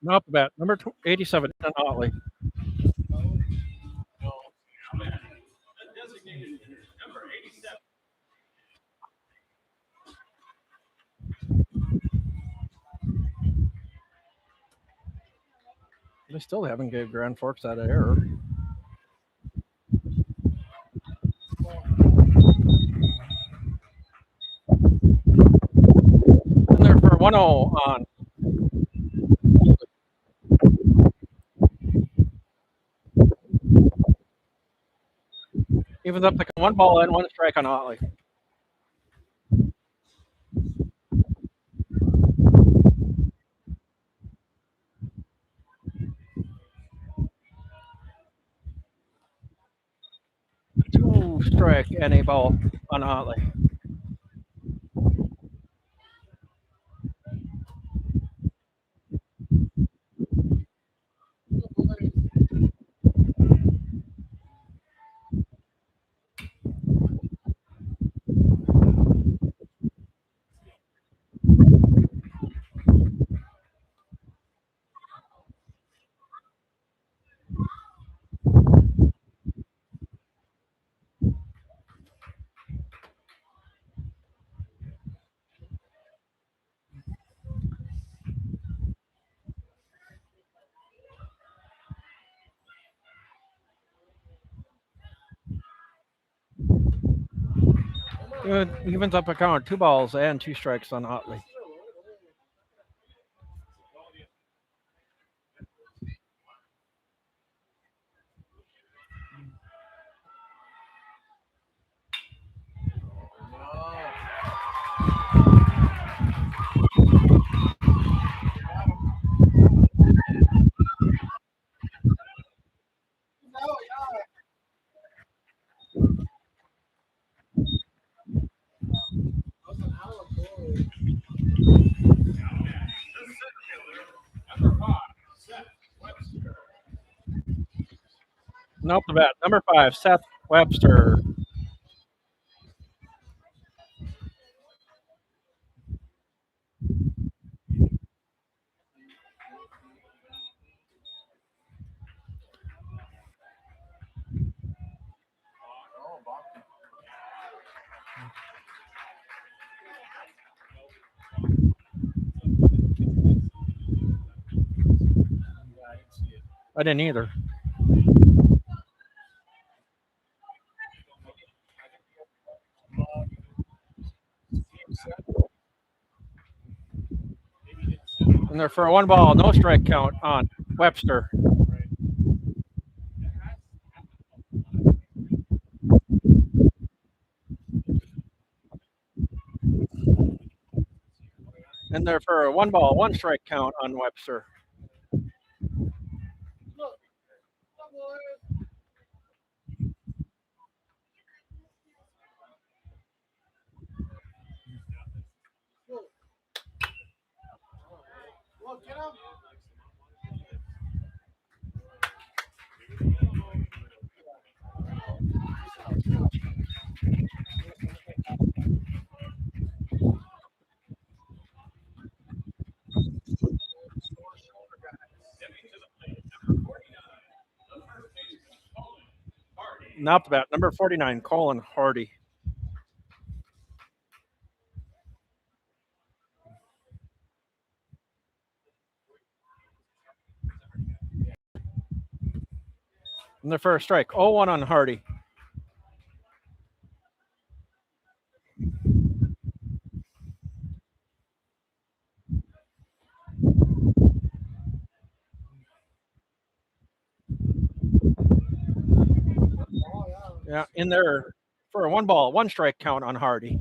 Now at the bat, number 87, Dan Otley. Designated hitter, number 87. They still haven't gave Grand Forks that error. 1-0 on. Evens up to 1 ball and 1 strike on Otley. Two strike and a ball on Otley. Good. Evens up a count. 2 balls and 2 strikes on Otley. Nope, the bat. Number 5, Seth Webster. I didn't either. And they're for a 1 ball, no strike count on Webster. And they're for a 1 ball, 1 strike count on Webster. Look, get him. Now the bat. Number 49, Colin Hardy. And they're for a strike. 0-1 on Hardy. Yeah, in there for a 1 ball, 1 strike count on Hardy.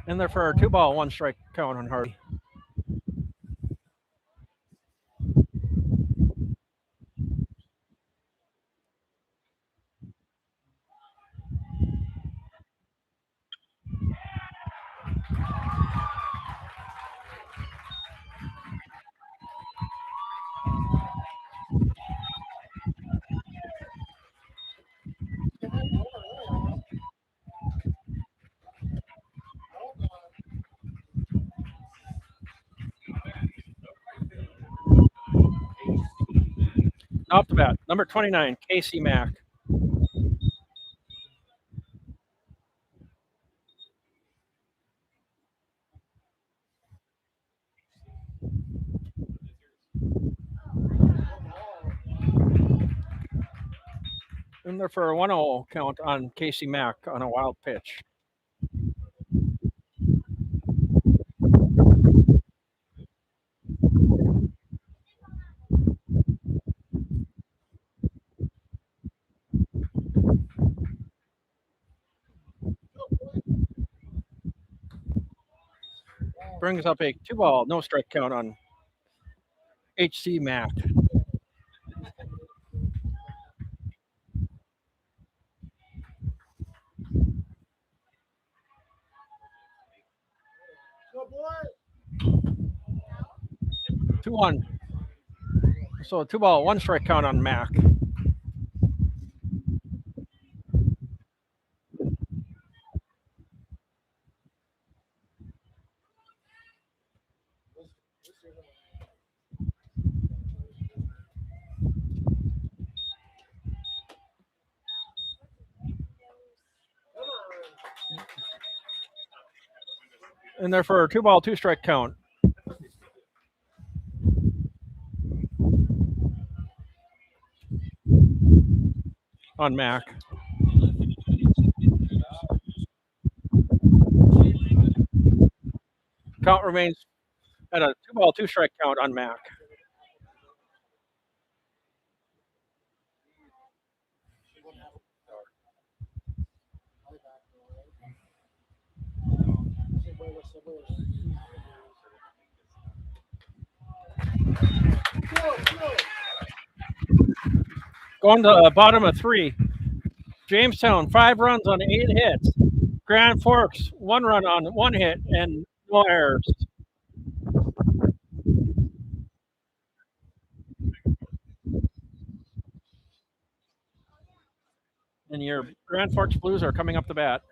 And they're for a 2 ball, 1 strike count on Hardy. Off the bat, number 29, Casey Mack. In there for a 1-0 count on Casey Mack on a wild pitch. Brings up a 2-ball, no strike count on HC Mack. Go, boy. 2-1. So a 2-ball, 1 strike count on Mack. In there for a 2-ball, 2 strike count on Mack. Count remains at a 2-ball, 2 strike count on Mack. Going to the bottom of 3. Jamestown, 5 runs on 8 hits. Grand Forks, 1 run on 1 hit and no errors. And your Grand Forks Blues are coming up the bat.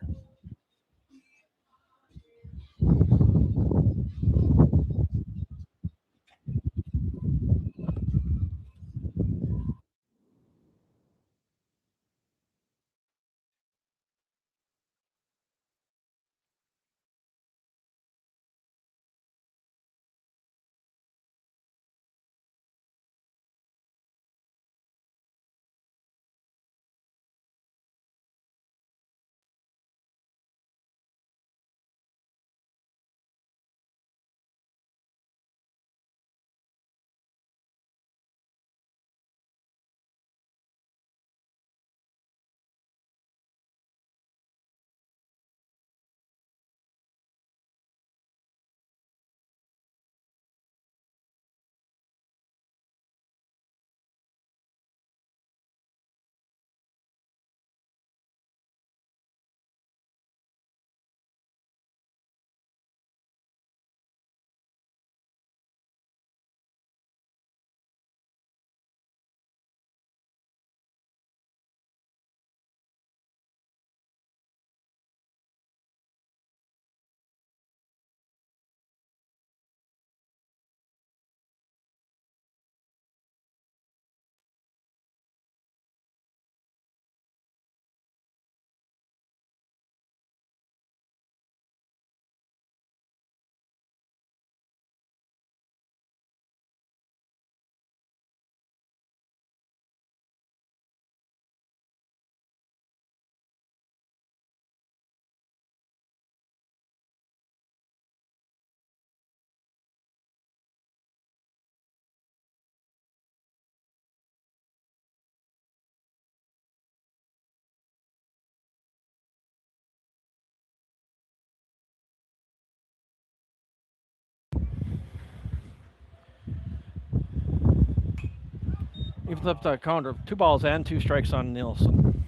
You've flipped a count of 2 balls and 2 strikes on Nielsen.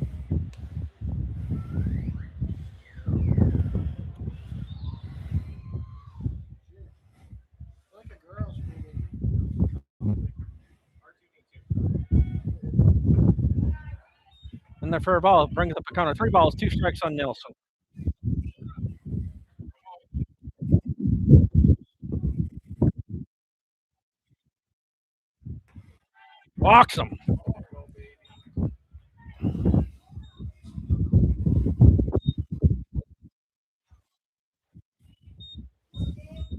Like a girl. And the for a ball brings up a count of 3 balls, 2 strikes on Nielsen. Walks him.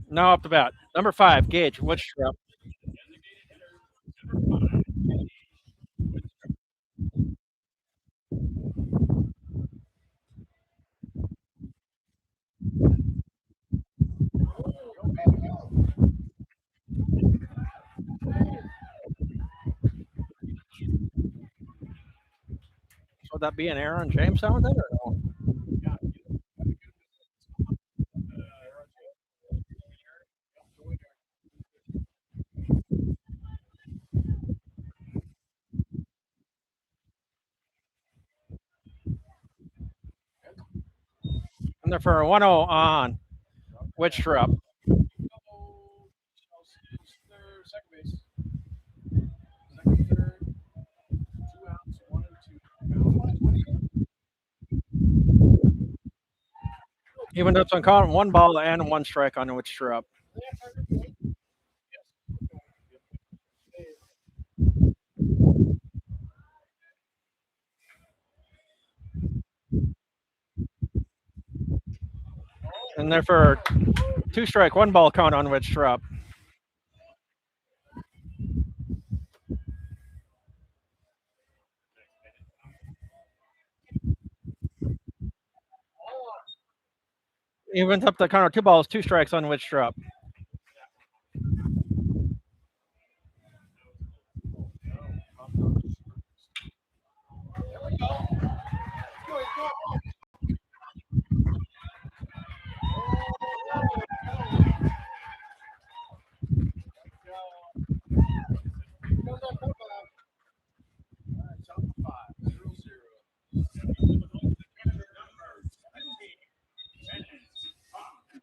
Now up the bat. Number 5, Gage Woodstrup. Would that be an error in Jamestown then, or no? And they're for a 1-0 on Wittstrup. Their second base. Second, third, 2 outs, 1 and 2. Even though it's on count, 1 ball and 1 strike on Wittstrup. And they're for 2 strike, 1 ball count on Wittstrup. Evens up the count of 2 balls, 2 strikes on Wittstrup.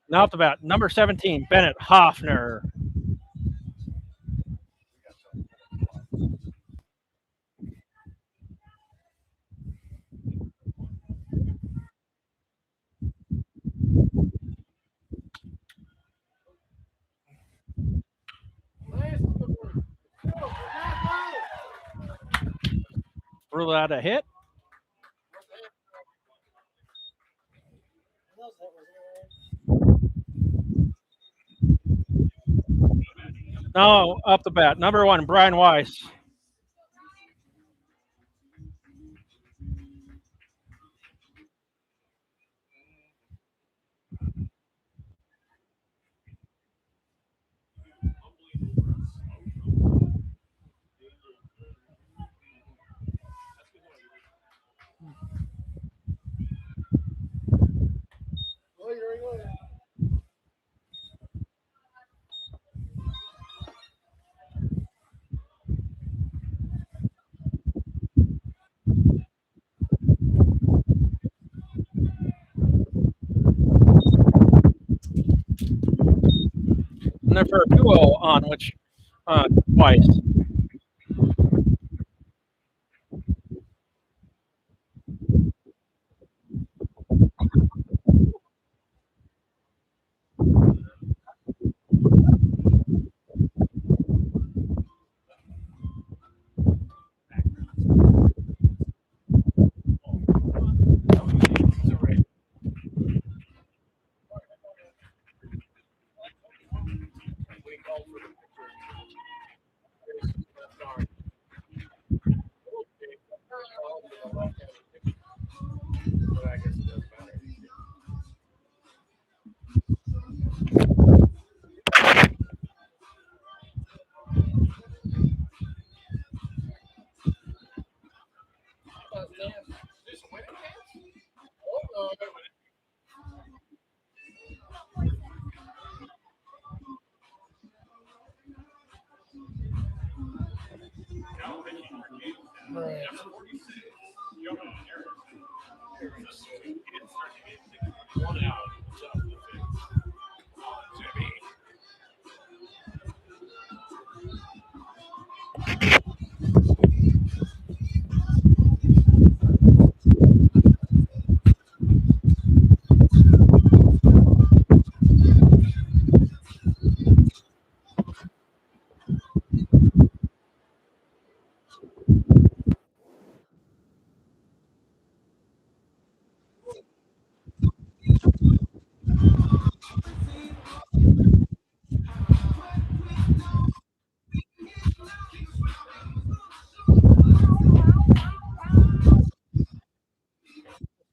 Now up the bat, number 17, Bennett Hoffner. Rule out a hit. Now up the bat, number 1, Brian Weiss. And they're for a 2-0 on which Weiss.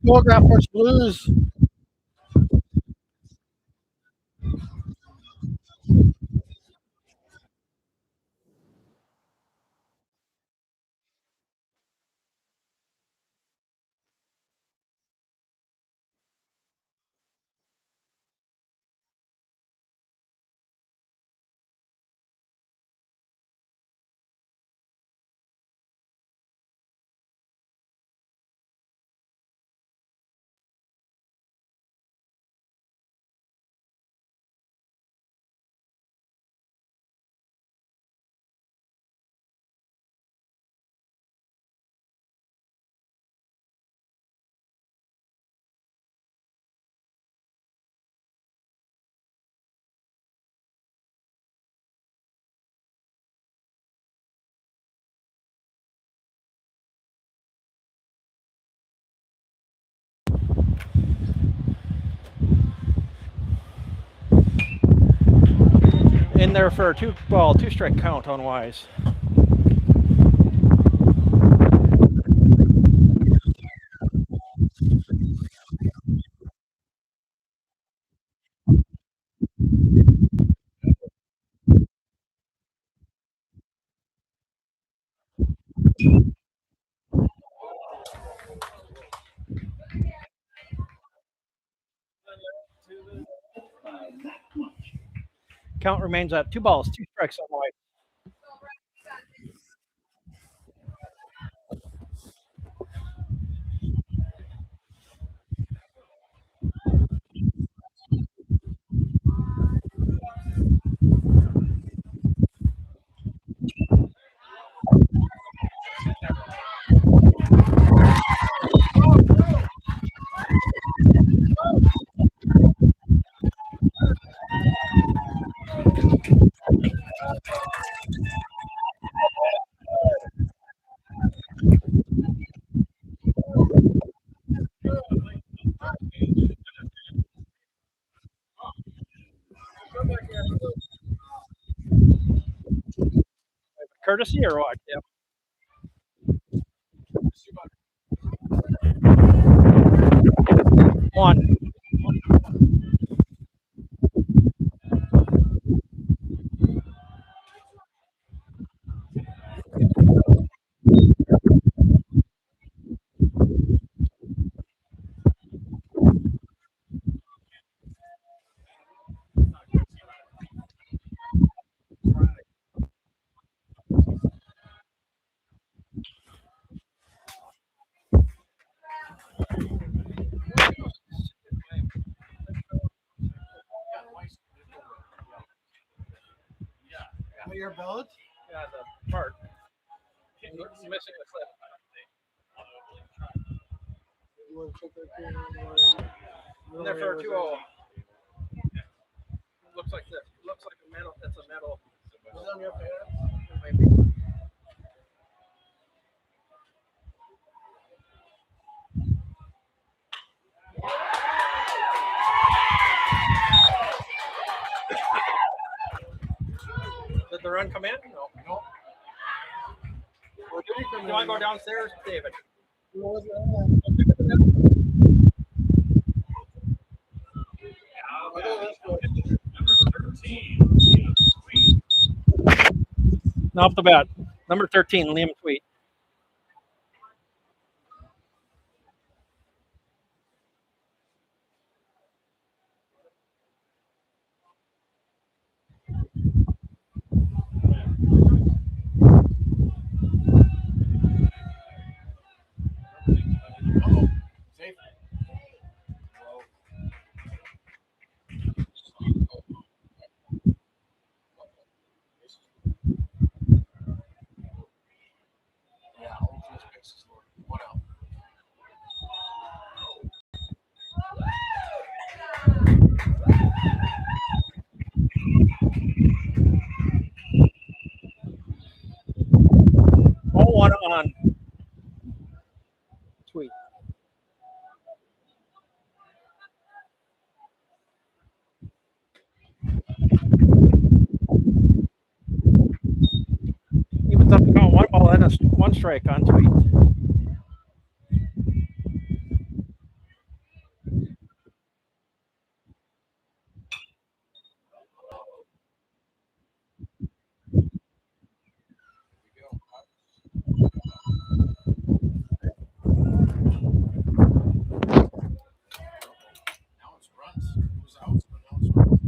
Telegraph Force Blues. In there for a 2-ball, 2-strike count on Wise. Count remains at 2 balls, 2 strikes on Wise. Courtesy or what? Yep. One. Your belt? Yeah, the part. It's missing the clip. You want to check that thing? In there for a 2-0. Looks like this. Looks like a metal. It's a metal. Is it on your pants? Maybe. Did the run come in? No. No. Well, do you want to go downstairs, David? What was Number 13, Sweet. Off the bat. Number 13, Liam Tweet. Safe. Yeah, all first bases, Lord. What out? All one on Tweet. He was up to count 1 ball and a 1 strike on Tweet. Now it's runs. It was outs, but now it's runs.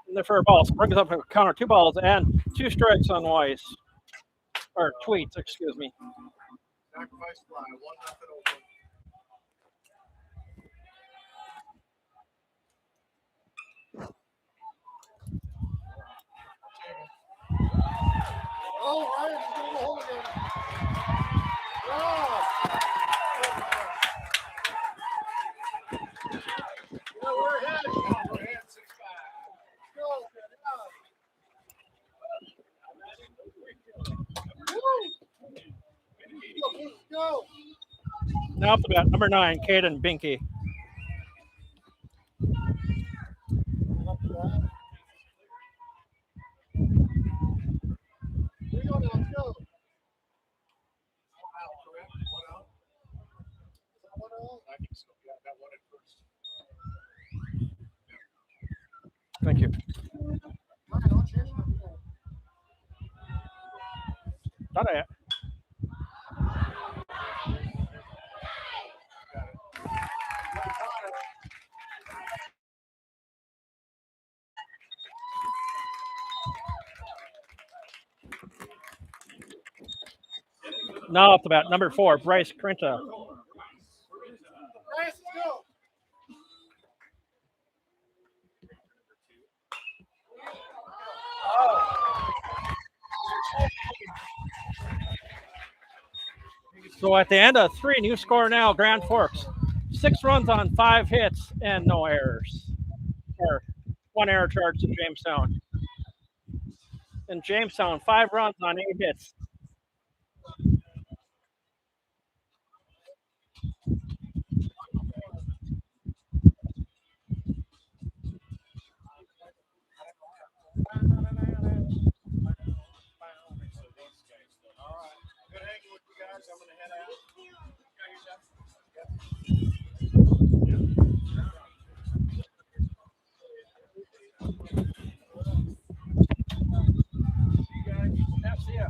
In there for a ball. So brings up a counter 2 balls and 2 strikes on Wise. Or Tweets, excuse me. Sacrifice fly. 1-0 open. Oh, Ryan's going to hold again. Oh! Yeah, we're ahead. We're ahead 6-5. Go, Woo! Let's go. Now up the bat, number 9, Caden Binky. Here you go now. Let's go. I think so. Yeah, that one at first. Thank you. All right, I'll change my phone. Not a, now up the bat, number 4, Bryce Crinta. Bryce, let's go. So at the end of 3, new score now, Grand Forks. 6 runs on 5 hits and no errors. Or 1 error charge to Jamestown. And Jamestown, 5 runs on 8 hits. All right. Good hanging with you guys. I'm going to head out. See ya.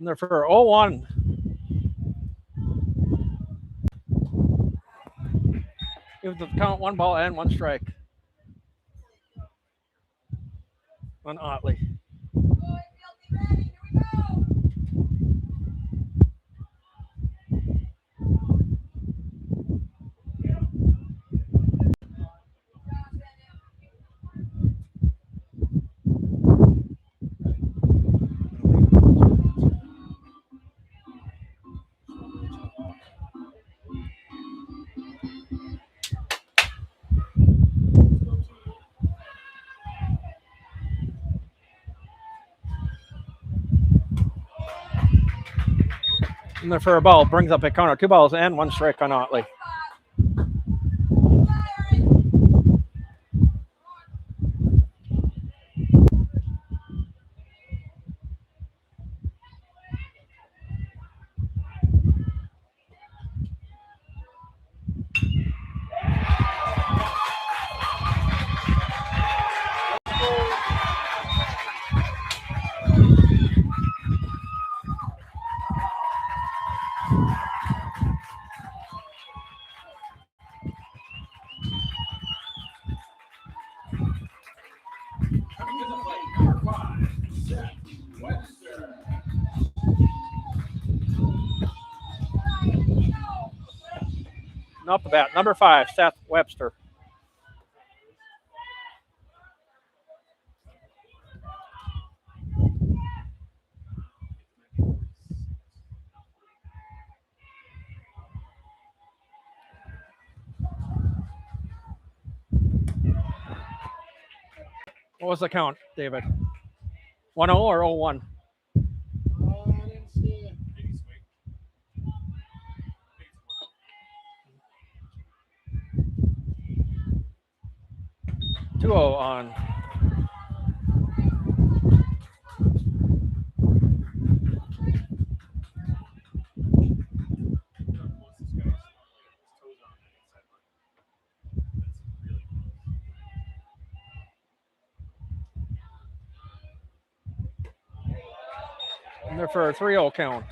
And they're for 0-1. Give the count 1 ball and 1 strike on Otley. And they're for a ball. Brings up a counter. 2 balls and 1 strike on Otley. And up the bat, number 5, Seth Webster. What was the count, David? 1-0 or 0-1? I didn't see it. 2-0 on. And they're for a 3-0 count.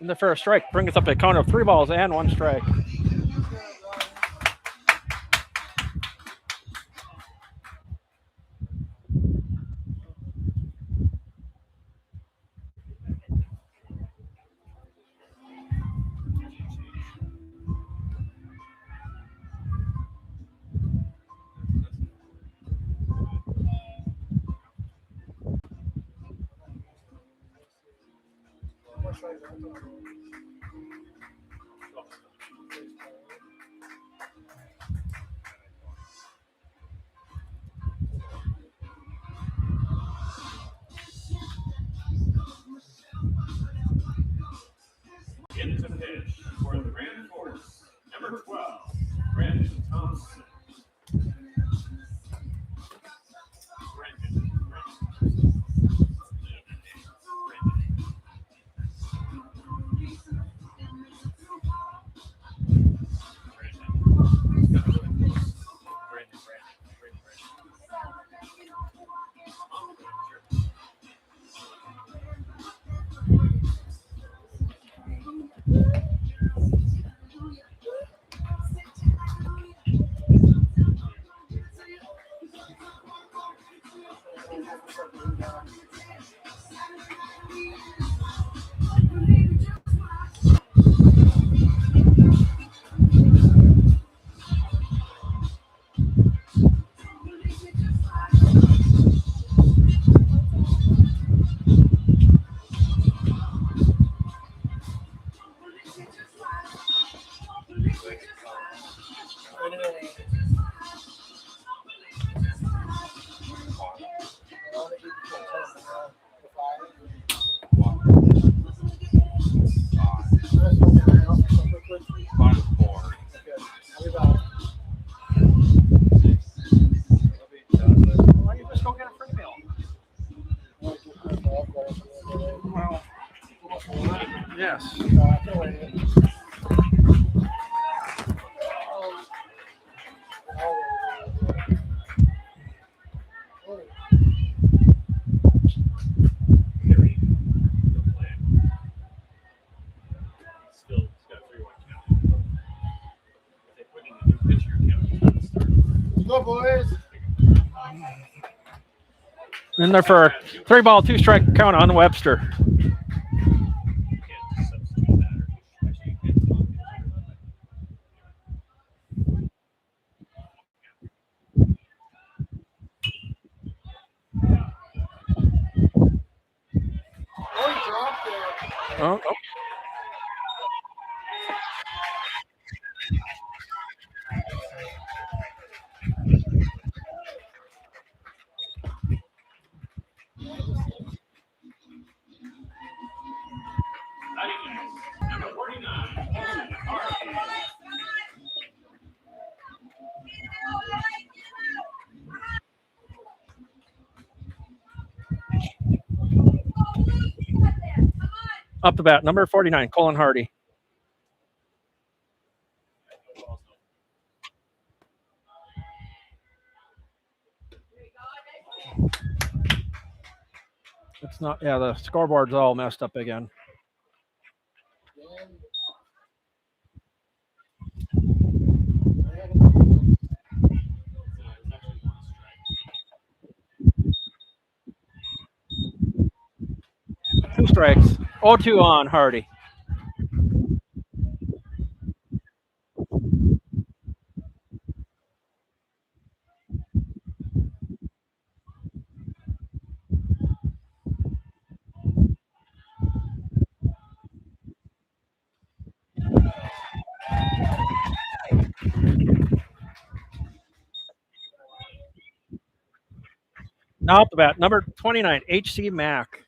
And the first strike brings up a count of 3 balls and 1 strike. Into pitch for the Grand Force, number 12, Brandon Thompson. go, boys. In there for a 3-ball, 2-strike count on Webster. Oh, he dropped it. Oh, oh. Number 49. Up the bat, number 49, Colin Hardy. It's not, yeah, the scoreboard's all messed up again. Two strikes. 0-2 on Hardy. Now up the bat, number 29, H.C. Mack.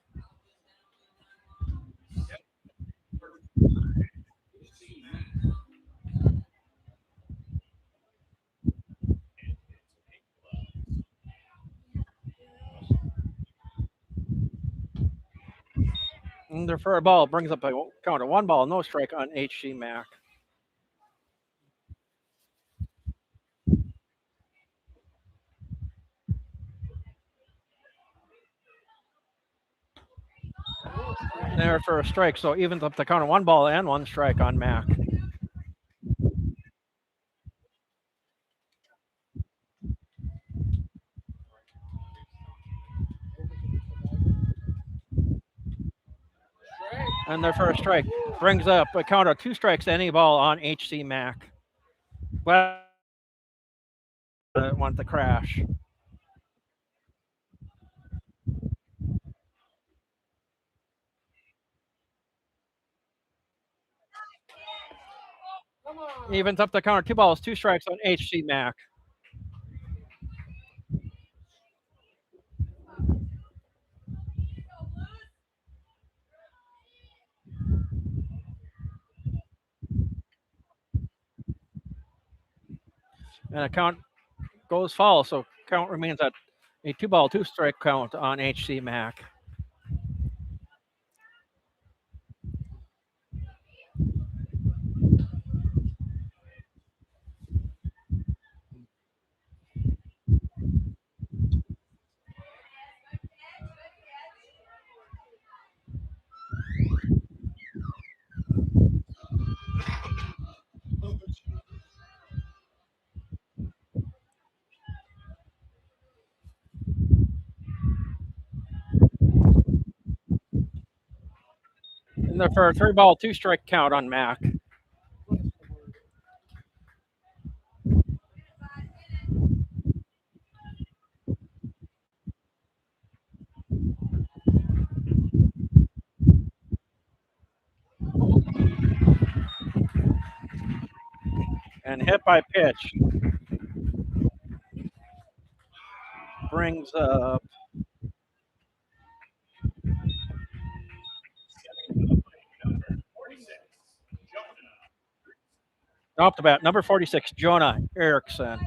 And there for a ball, brings up a count of 1 ball, no strike on H.C. Mack. There for a strike, so evens up the count of 1 ball and 1 strike on Mack. And there for a strike, brings up a count of 2 strikes to any ball on H.C. Mack. Well, want the crash. Come on. Evens up the count of 2 balls, 2 strikes on H.C. Mack. And a count goes foul, so count remains at a 2-ball, 2-strike count on H.C. Mack. And there for a 3-ball, 2-strike count on Mack. And hit by pitch. Brings up off the bat, number 46, Jonah Erickson.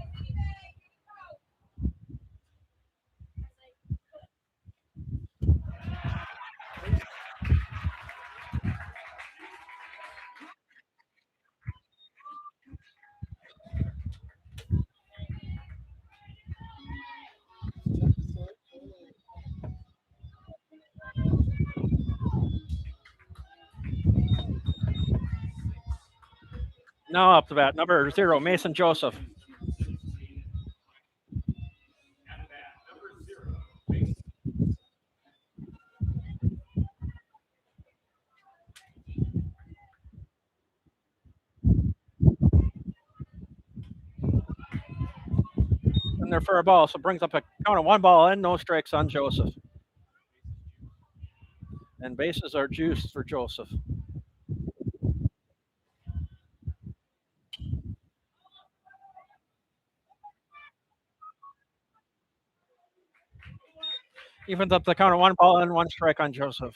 Now up the bat, number 0, Mason Joseph. in there for a ball, so brings up a count of 1 ball and no strikes on Joseph. And bases are juiced for Joseph. Evens up the count of 1 ball and 1 strike on Joseph.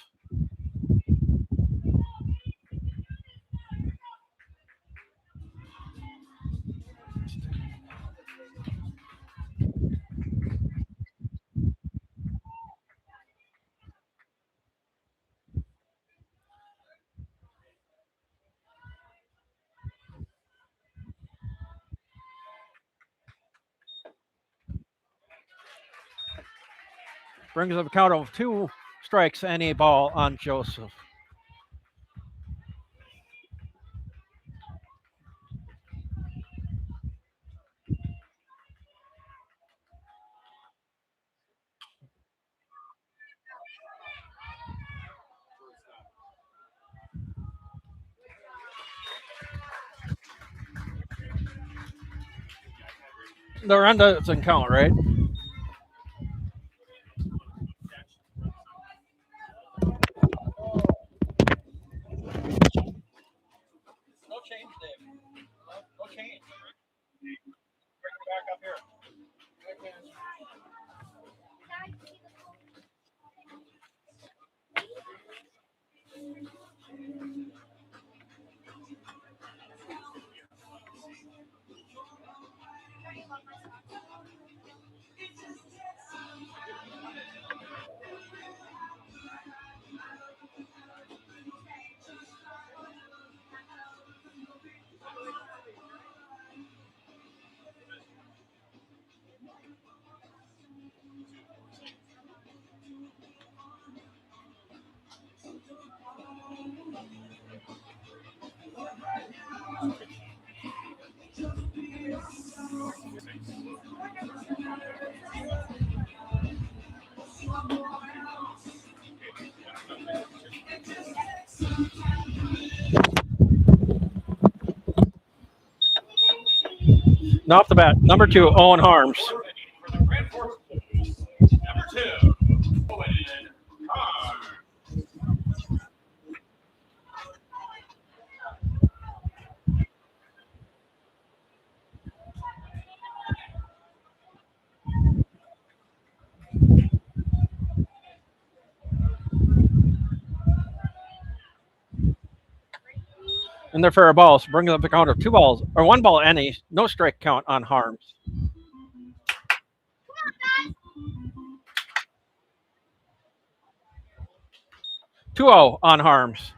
Brings up a count of 2 strikes and a ball on Joseph. The run doesn't count, right? No change, Dave. No change. Bring it back up here. Now off the bat, number 2, Owen Harms. For the Grand Forks Blues, number 2, Owen Harms. And they're for a ball, so brings up the count of 2 balls, or 1 ball and a no strike count on Harms. Two zero on Harms.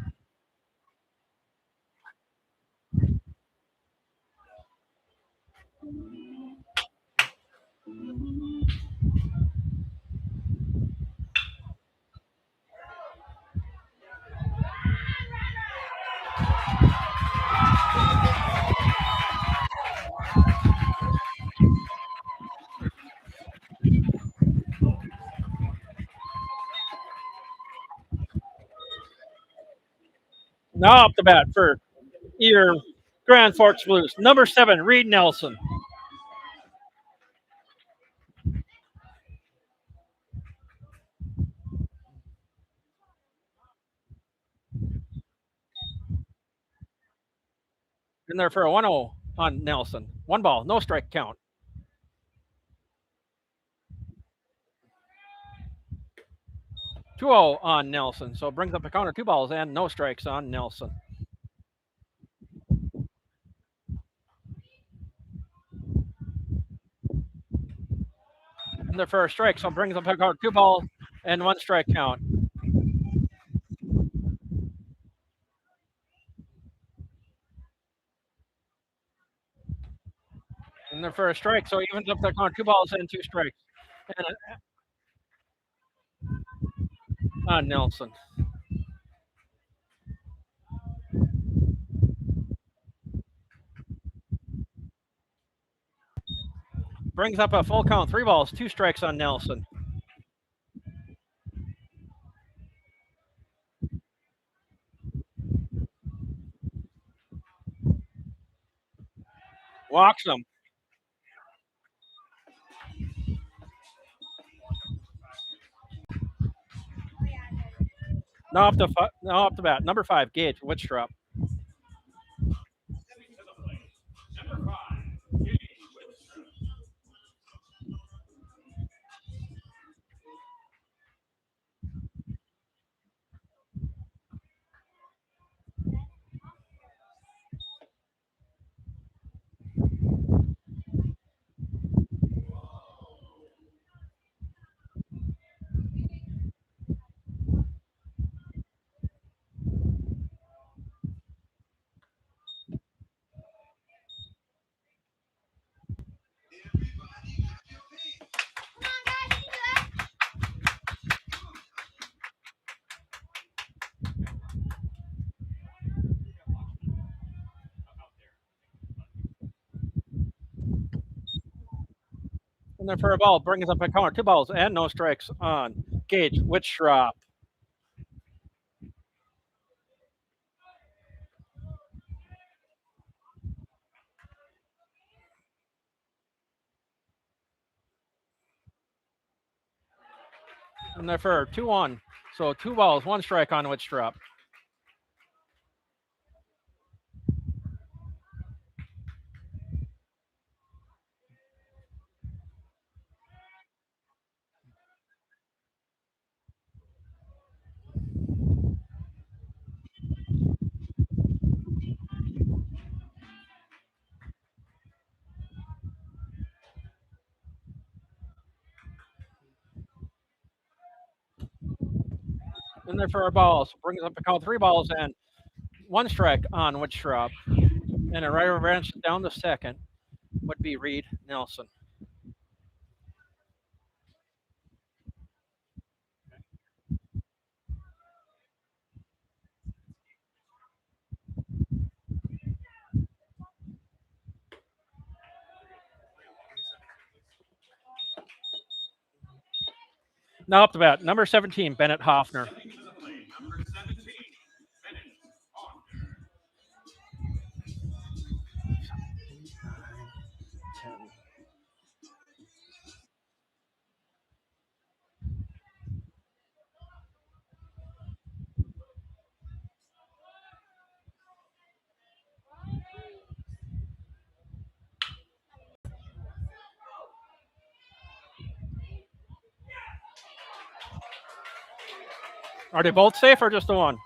Now up the bat for your Grand Forks Blues, number 7, Reed Nelson. In there for a 1-0 on Nelson. 1 ball, no strike count. Two 0 on Nelson, so it brings up a count of 2 balls and no strikes on Nelson. And there for a strike, so it brings up a count of 2 balls and 1 strike count. And there for a strike, so it evens up the count of 2 balls and 2 strikes. And on Nelson. Brings up a full count, 3 balls, 2 strikes on Nelson. Walks him. Now off the bat. Number 5, Gage, Wittstrop. Stepping to the plate, number 5, Gage Whitstrap. And then for a ball, brings up a corner. 2 balls and no strikes on Gage, Wittstrop. And then for 2-1. So 2 balls, 1 strike on Wittstrop. And then for a balls, brings up a count. 3 balls and 1 strike on Wittstrop. And a right over ranch down the second would be Reed Nelson. Now up the bat, number 17, Bennett Hoffner. Stepping to the plate, number 17, Bennett Hoffner. Are they both safe or just the one?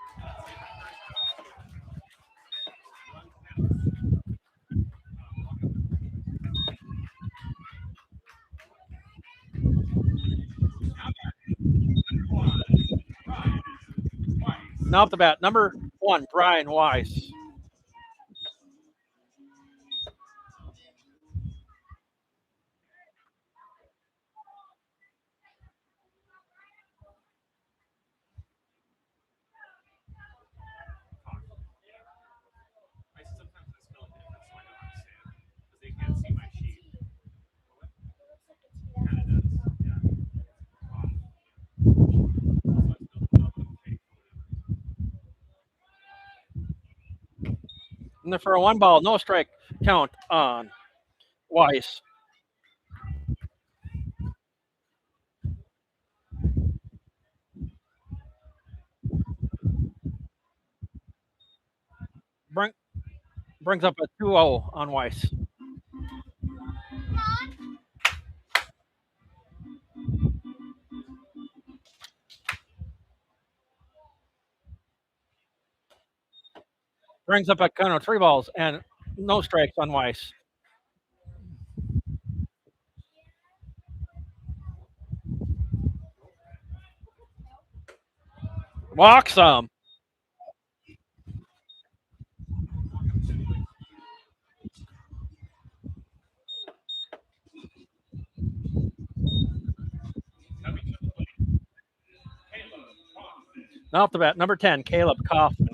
Now up the bat, number 1, Brian Weiss. I sometimes I spell it different so I know how to say it because they can't see my sheet. Kind of does, yeah. And then for a 1 ball, no strike count on Weiss. Bring, brings up a 2-0 on Weiss. Brings up a count of 3 balls and no strikes on Weiss. Walks him. Now up the bat, number 10, Caleb Kaufman.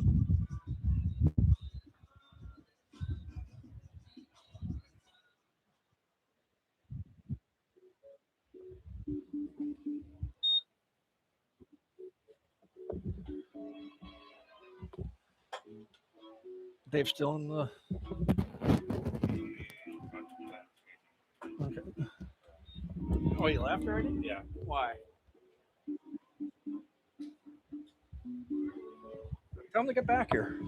Dave still in the. Okay. Oh, you left already? Yeah. Why? Tell him to get back here.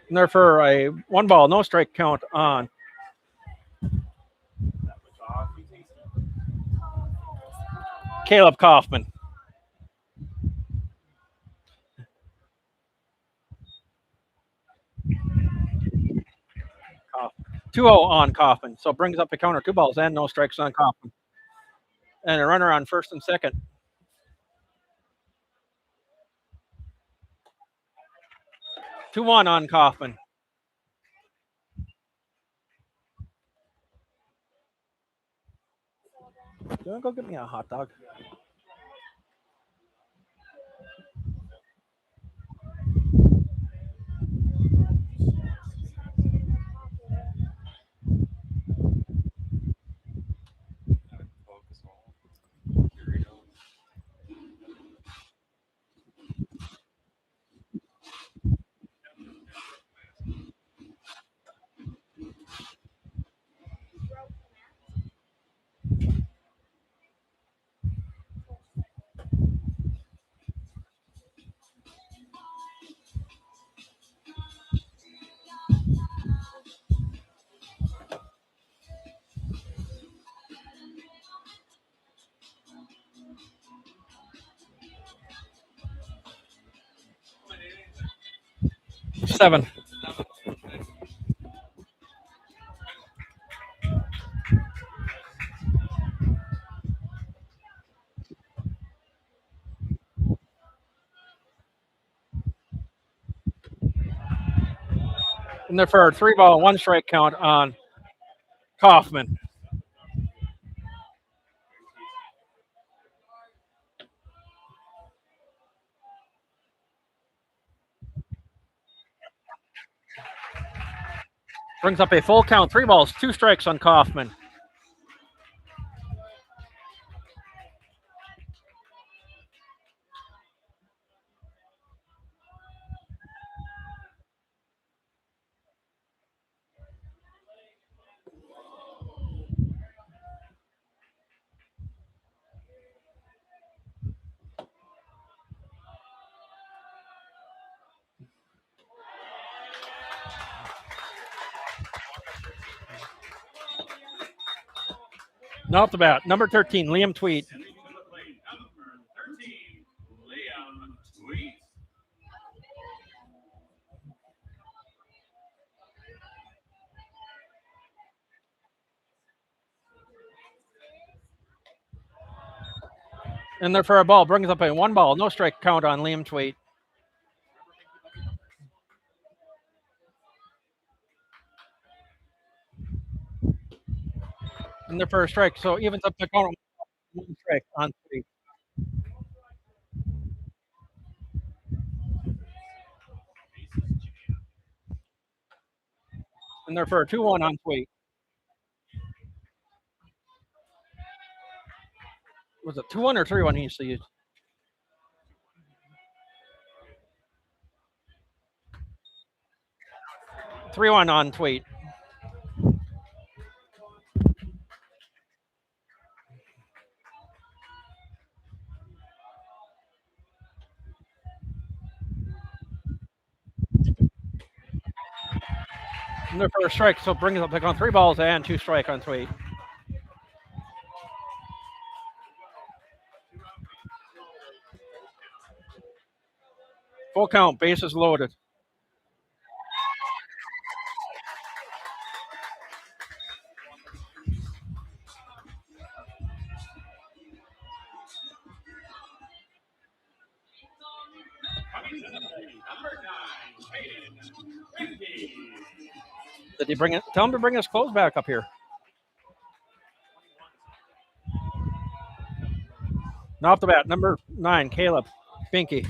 And they're for a 1 ball, no strike count on Caleb Kaufman. 2-0 on Kaufman. So brings up the counter, 2 balls and no strikes on Kaufman. And a runner on first and second. Two one on Kaufman. Do you want to go get me a hot dog? Seven. And they're for a 3 ball, 1 strike count on Kaufman. Brings up a full count, 3 balls, 2 strikes on Kaufman. Now off the bat, number 13, Liam Tweet. And they're for a ball, brings up a 1 ball, no strike count on Liam Tweet. And they're for a strike, so evens up the count, 1 strike on Tweet. And they're for a 2-1 on Tweet. Was it 2-1 or 3-1 he used to use? Three one on Tweet. And they're for a strike, so brings up the count, 3 balls and 2 strike on Tweet. Full count, bases loaded. Did he bring it? Tell him to bring his clothes back up here. Now off the bat, number 9, Caleb Binky.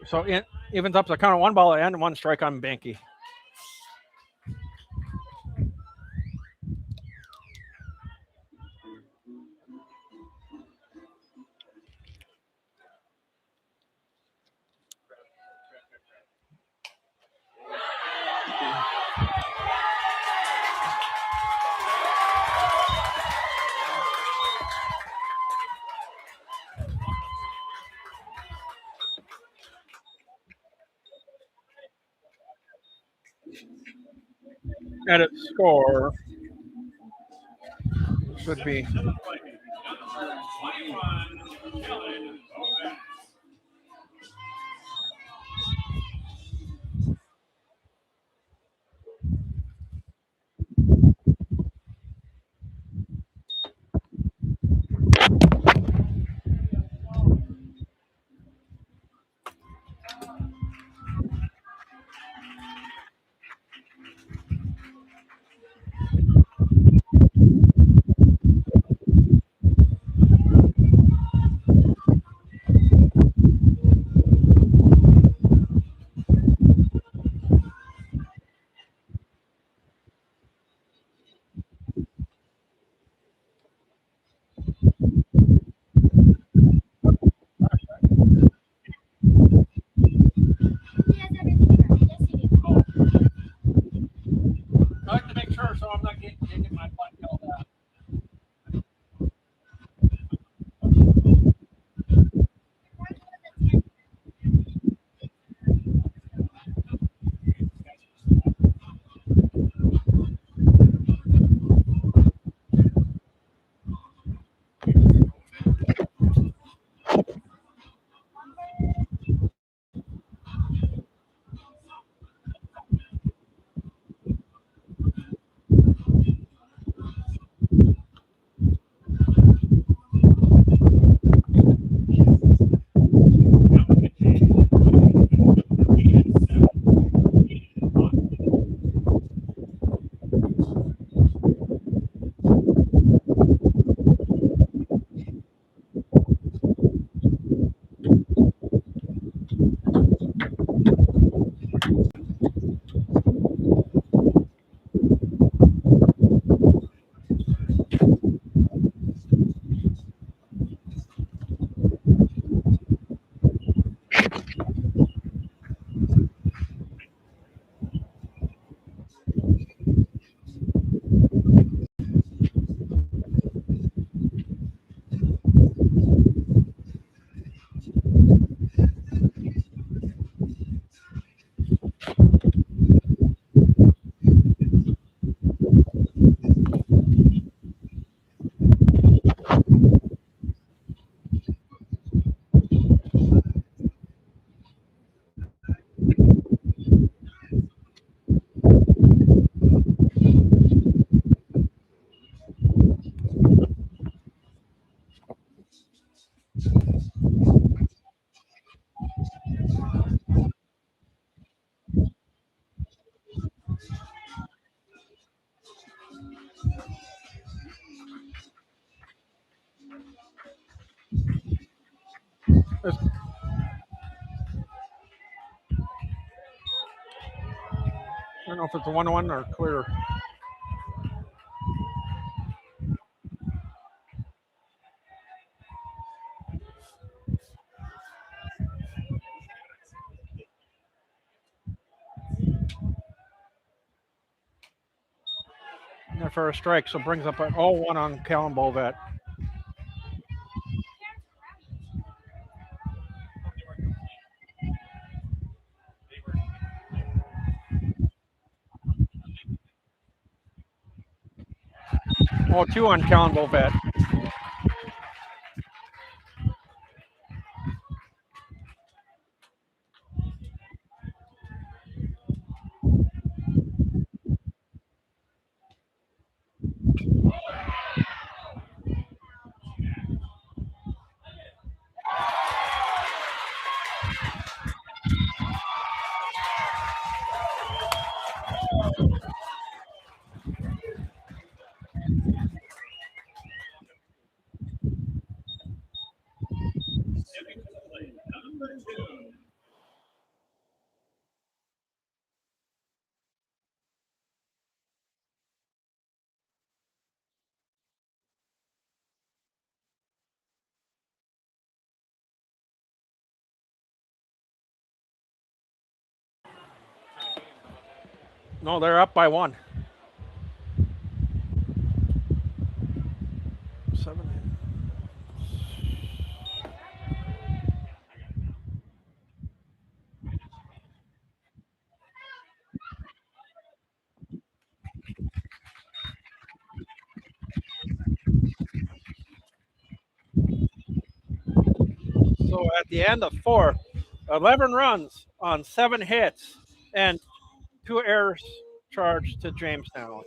So it evens up the count of 1 ball and 1 strike on Banky. And its score should be He has everything ready. Yes, he do. I like to make sure so I'm not getting my butt yelled at. I don't know if it's a 1-1 or clear. And there for a strike, so brings up an 0-1 on Callum Bovet. Oh, 2 on Callum Bovet. No, they're up by one. 7. So at the end of 4, 11 runs on 7 hits and 2 errors charged to Jamestown.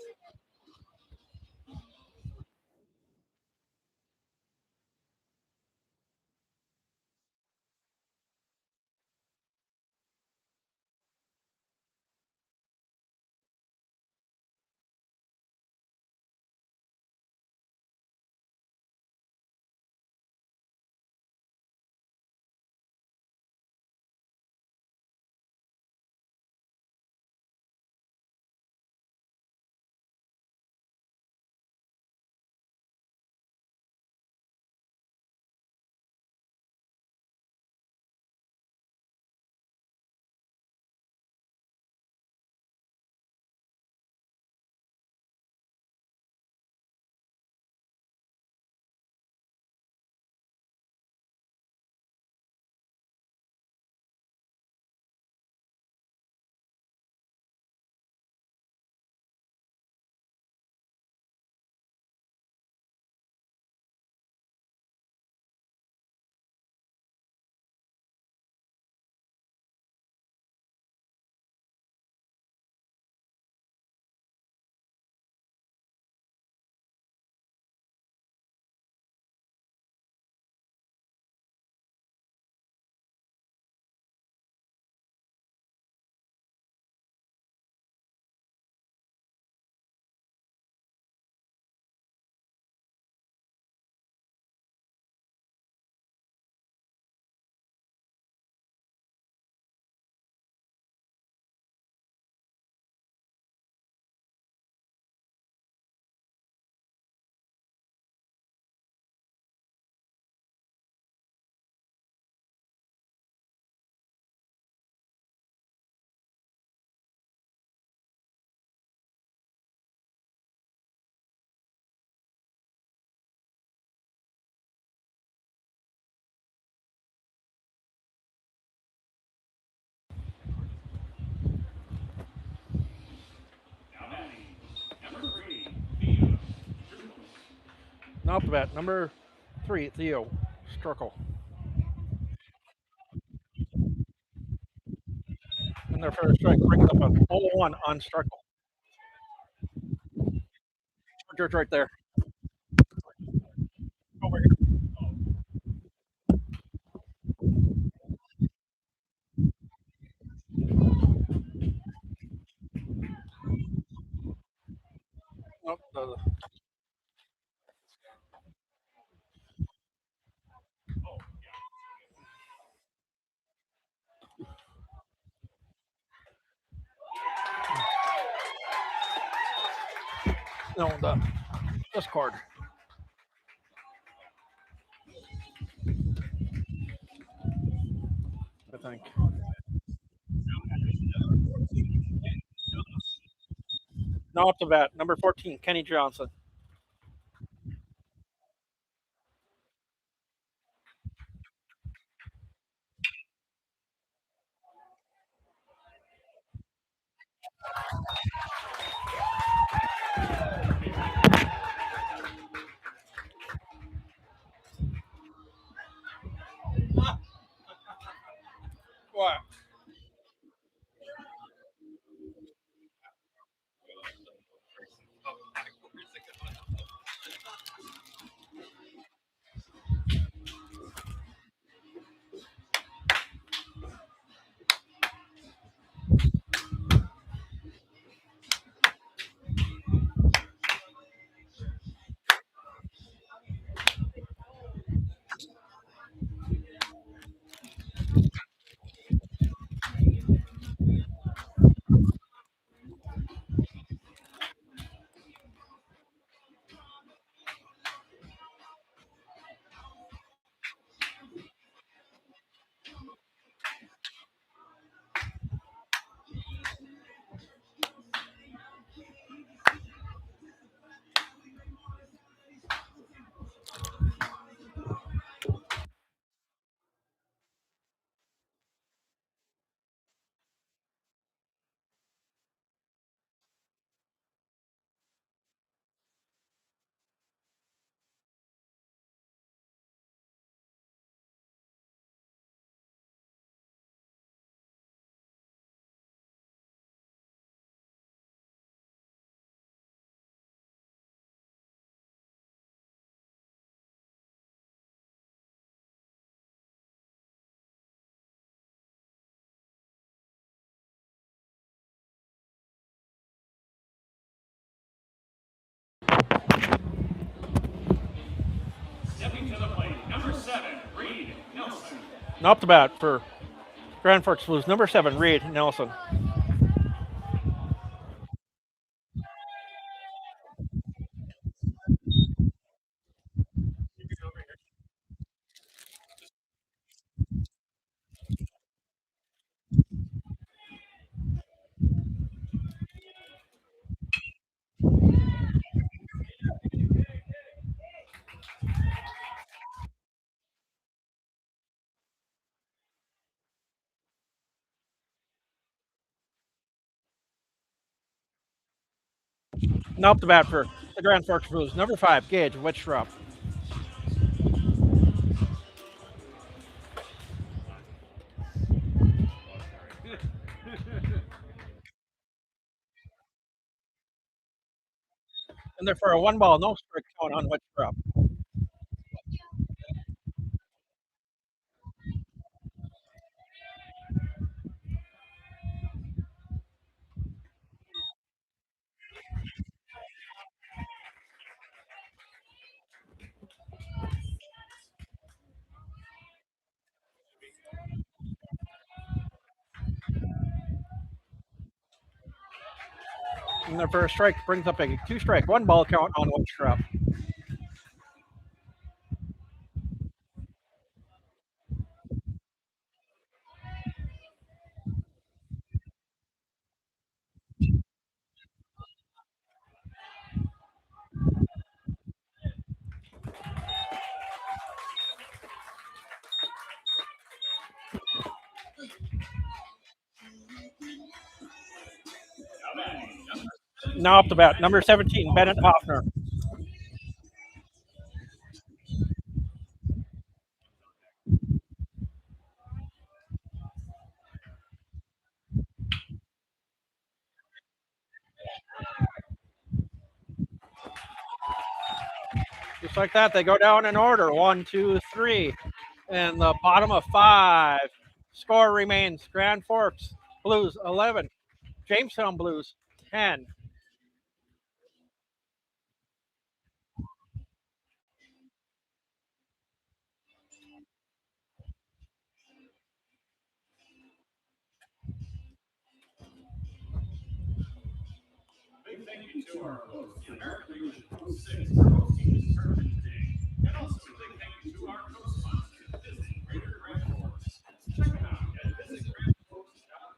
Now up to bat, number 3, Theo Struckle. And their first strike brings up a 0-1 on Struckle. George right there. Over here. Nope, the discord. I think. Now up to bat, number 14, Kenny Johnson. What? Up the bat for Grand Forks Blues, number 7, Reed Nelson. Up the bat for the Grand Forks Blues, number 5, Gage Wittstrup. And they're for a 1-ball, no strike count on Wittstrup. And their first strike brings up a 2-strike, 1-ball count on Wittstrup. Now up the bat, number 17, Bennett Hoffner. Just like that, they go down in order. 1, 2, 3. And the bottom of 5. Score remains Grand Forks Blues 11, Jamestown Blues 10. Big thank you to our host, the American Legion of 6, for hosting this tournament today. And also a big thank you to our co-sponsor, Visit Greater Grand Forks. Check them out at visitgrandforks.com.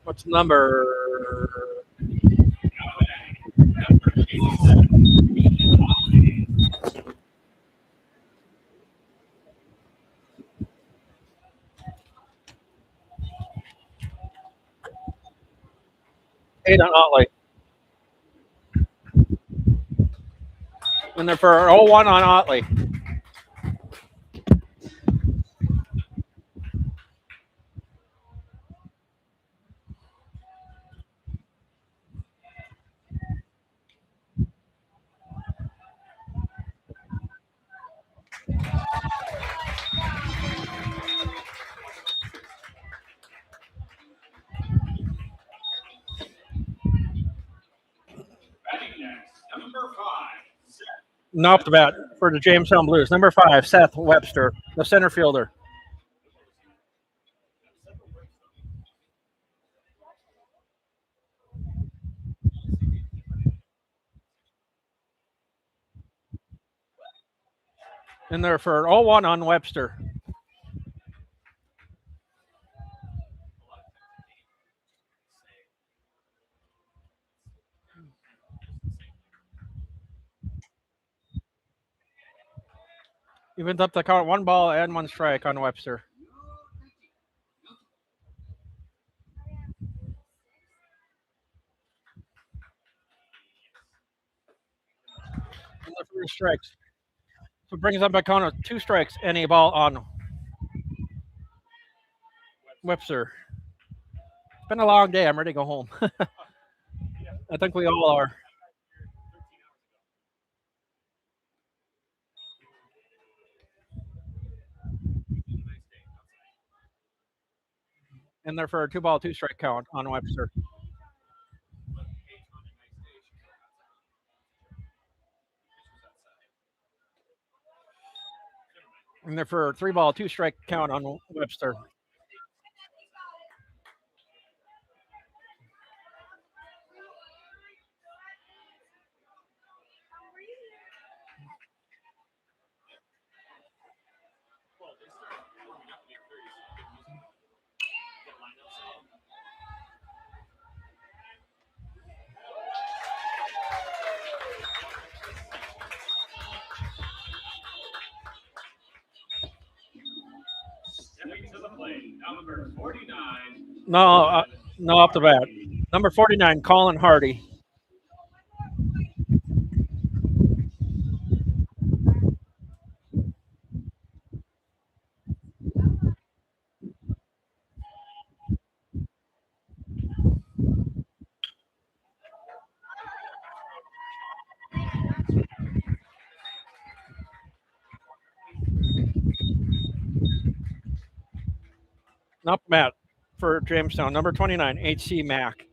What's the number? Eight on Otley. And they're for 0-1 on Otley. Batting next, number 5, Seth. Now up the bat for the Jamestown Blues, number 5, Seth Webster, the center fielder. In there for 0-1 on Webster. Evens up the count, 1 ball and 1 strike on Webster. And the first strikes. So brings up a count of 2 strikes, any ball on Webster. It's been a long day. I'm ready to go home. I think we all are. In there for a 2 ball, 2 strike count on Webster. In there for a 3 ball, 2 strike count on Webster. Stepping to the plate, number 49. No, off the bat. Number 49, Colin Hardy. Up bat for Jamestown, number 29, H.C. Mack.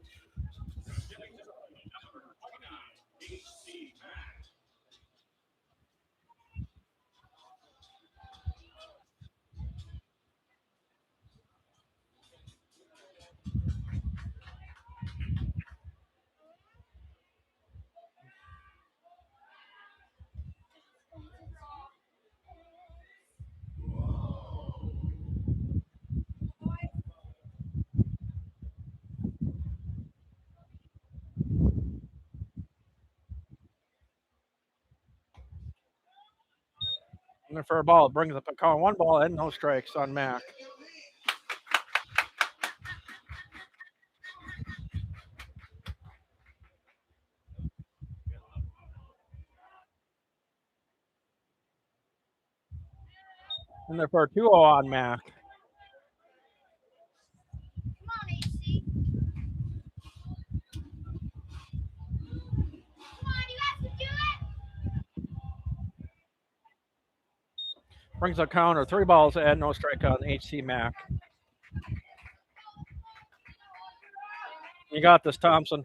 And for a ball, it brings up a count, 1 ball and no strikes on Mack. And there for a 2-0 on Mack. Come on, HC. Come on, you have to do it. Brings a count of 3 balls and no strike on H.C. Mack. You got this, Thompson.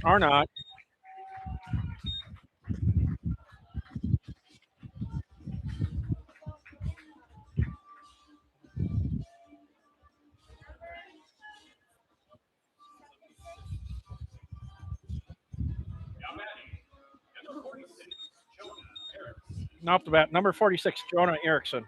Or not. And off the bat, number 46, Jonah Erickson.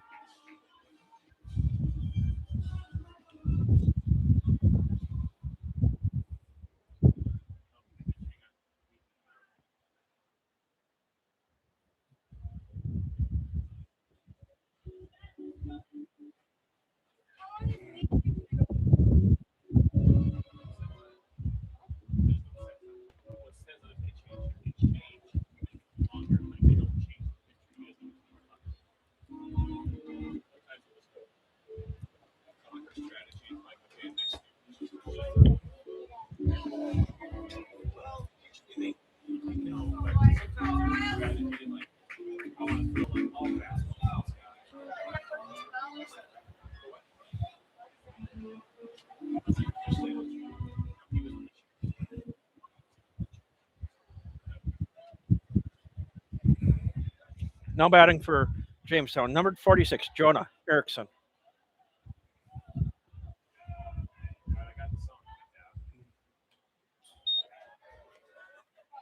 Now batting for Jamestown, number 46, Jonah Erickson.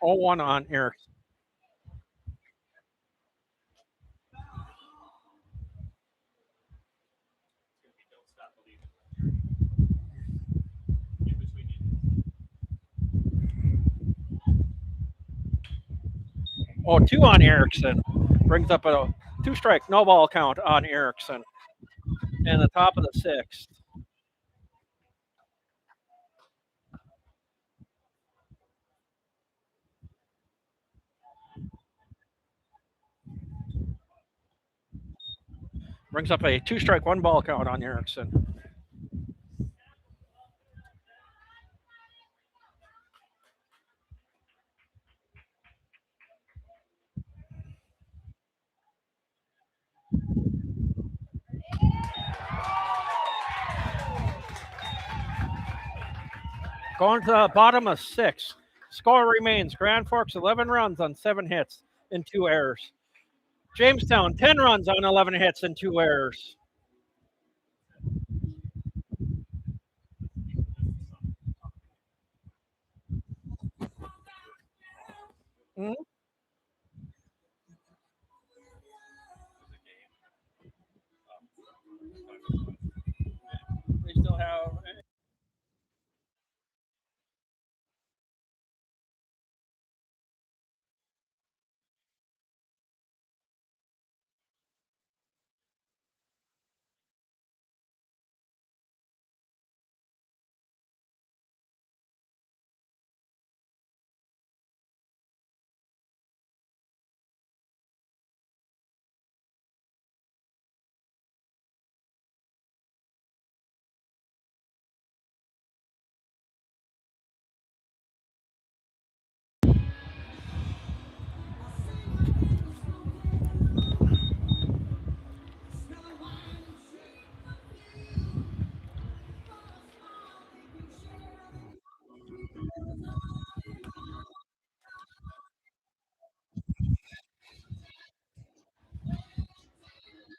0-1 on Erickson. Don't stop believing. In between you. 0-2 on Erickson. Brings up a 2-strike, no ball count on Erickson. And the top of the 6th. Brings up a 2-strike, 1 ball count on Erickson. Going to the bottom of 6. Score remains Grand Forks 11 runs on 7 hits and 2 errors. Jamestown 10 runs on 11 hits and 2 errors. Mm-hmm. We still have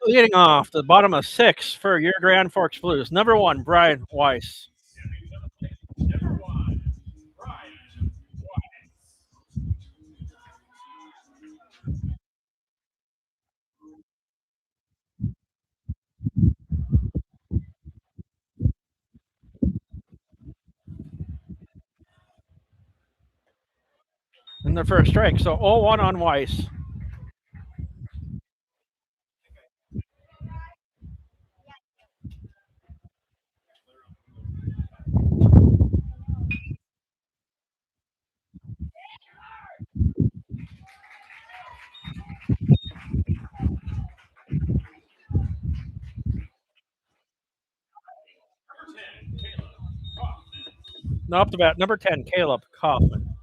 leading off the bottom of 6 for your Grand Forks Blues. Number 1, Brian Weiss. Number 1, Brian Weiss. In the first strike, so 0-1 on Weiss. Now up to bat, number 10, Caleb Kaufman.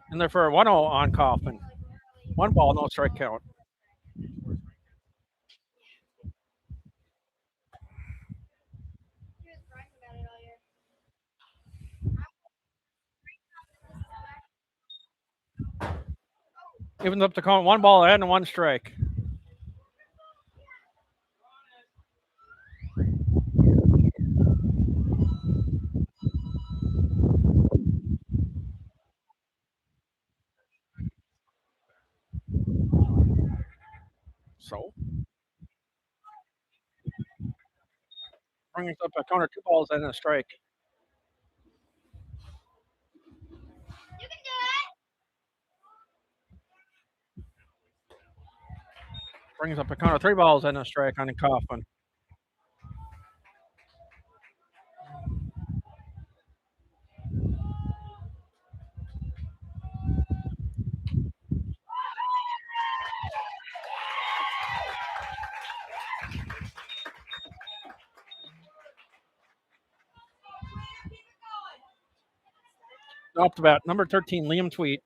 And they're for a 1-0 on Kaufman. 1 ball, no strike count. He was crying about it all year. Evens up the count, 1 ball and 1 strike. So brings up a count of 2 balls and a strike. You can do it. Brings up a count of 3 balls and a strike on Kaufman. Up to bat, number 13, Liam Tweet.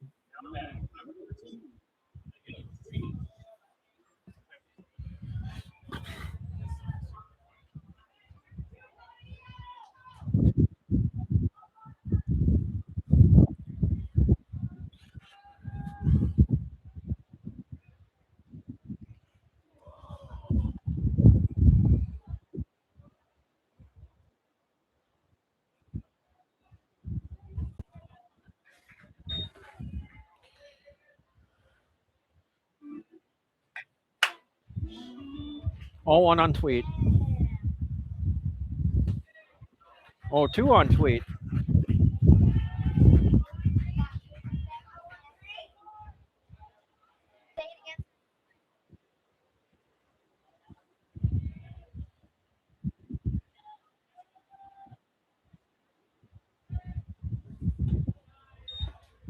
Oh, 1 on tweet. Oh, 2 on tweet. Say it again.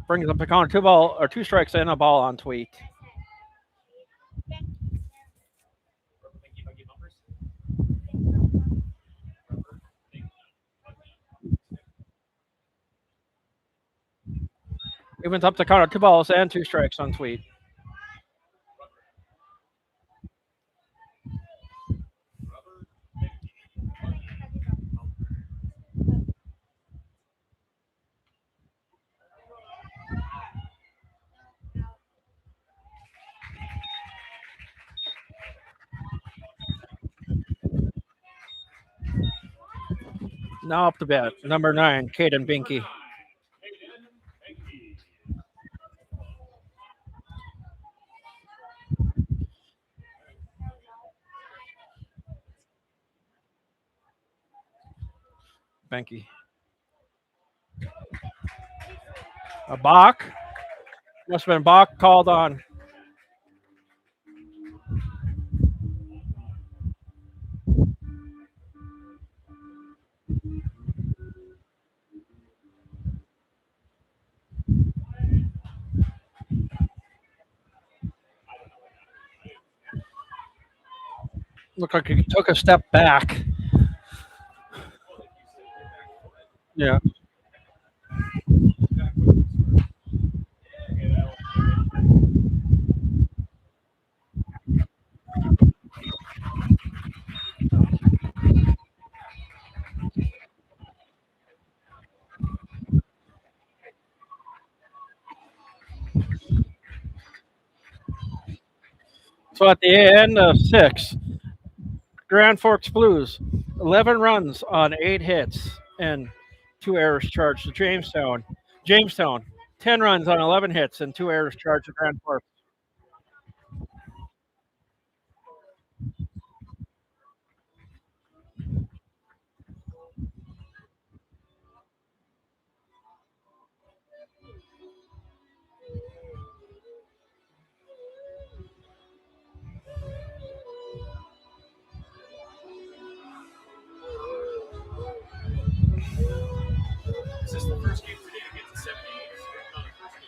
Brings up the count 2 strikes and a ball on tweet. Evens up the count of 2 balls and 2 strikes on tweet. Now up to bat, number 9, Caden Binky. Benke. A balk. Must have been balk called on. Looked like he took a step back. Yeah. So at the end of 6, Grand Forks Blues, 11 runs on 8 hits and 2 errors charged to Jamestown. Jamestown, 10 runs on 11 hits and 2 errors charged to Grand Forks. Is this the first game today to get to 7 innings? No, the first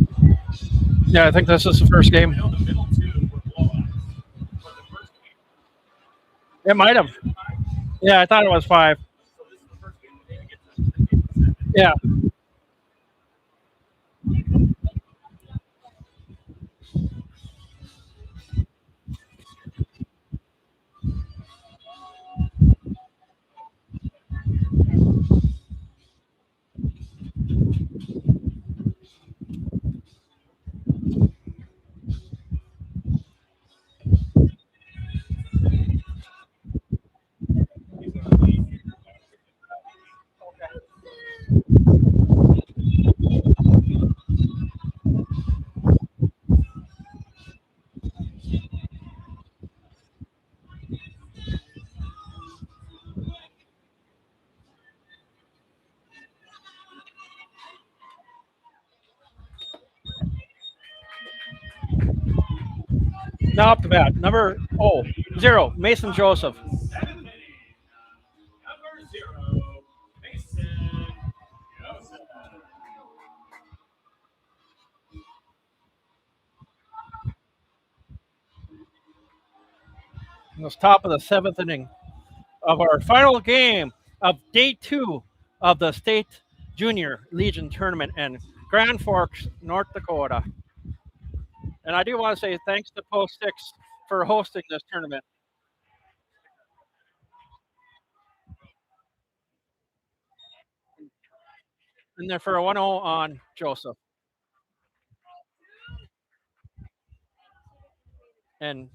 game was 7. Yeah, I think this is the first game. I know the middle 2 were blowouts, but the first game, It might have. Yeah, I thought it was 5. so this is the first game today to get to 7. Yeah. Now up to bat, number 0, Mason Joseph. 7th inning. Number 0, Mason Joseph. It was top of the 7th inning of our final game of day 2 of the State Junior Legion Tournament in Grand Forks, North Dakota. And I do want to say thanks to Post 6 for hosting this tournament. And then for a 1-0 on Joseph. And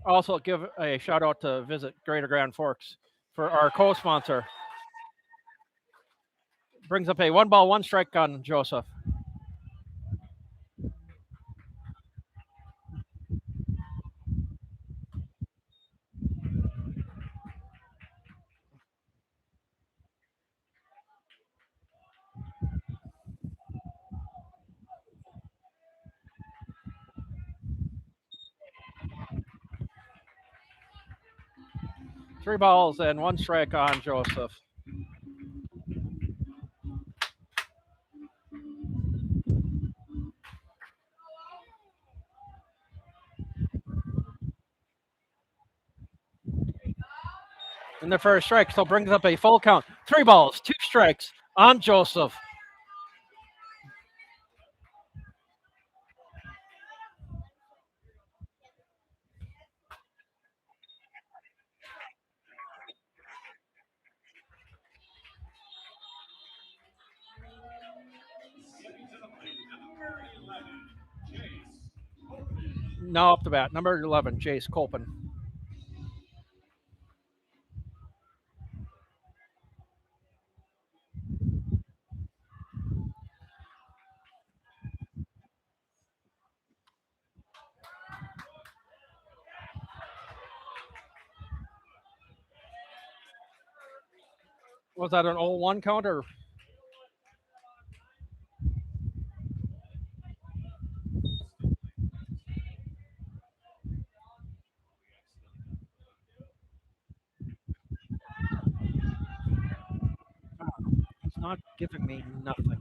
also give a shout out to Visit Greater Grand Forks for our co-sponsor. Brings up a 1 ball, 1 strike on Joseph. 3 balls and 1 strike on Joseph. In the first strike, so brings up a full count. 3 balls, 2 strikes on Joseph. Now up the bat, number 11, Jace Colpin. Was that an 0-1 count or? It's not giving me nothing.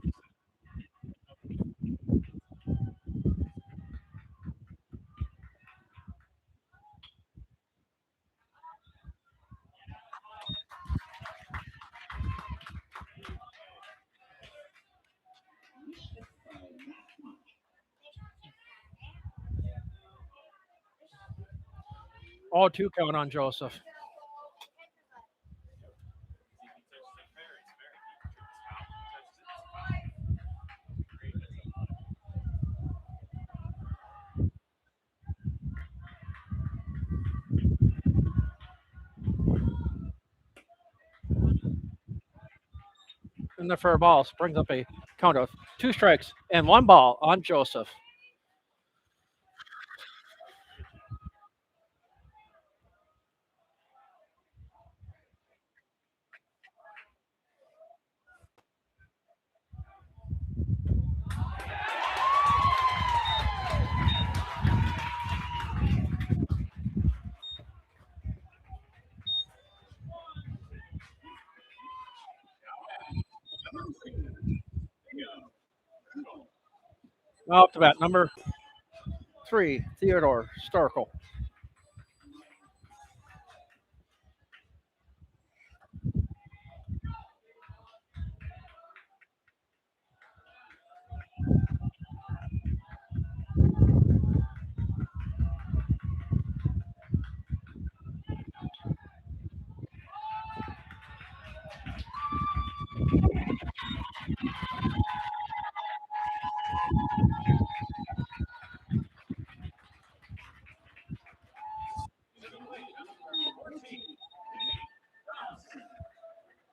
Oh, 2 count on Joseph. In the fair balls, brings up a count of 2 strikes and 1 ball on Joseph. Now up to bat, number 3, Theodore Starkel.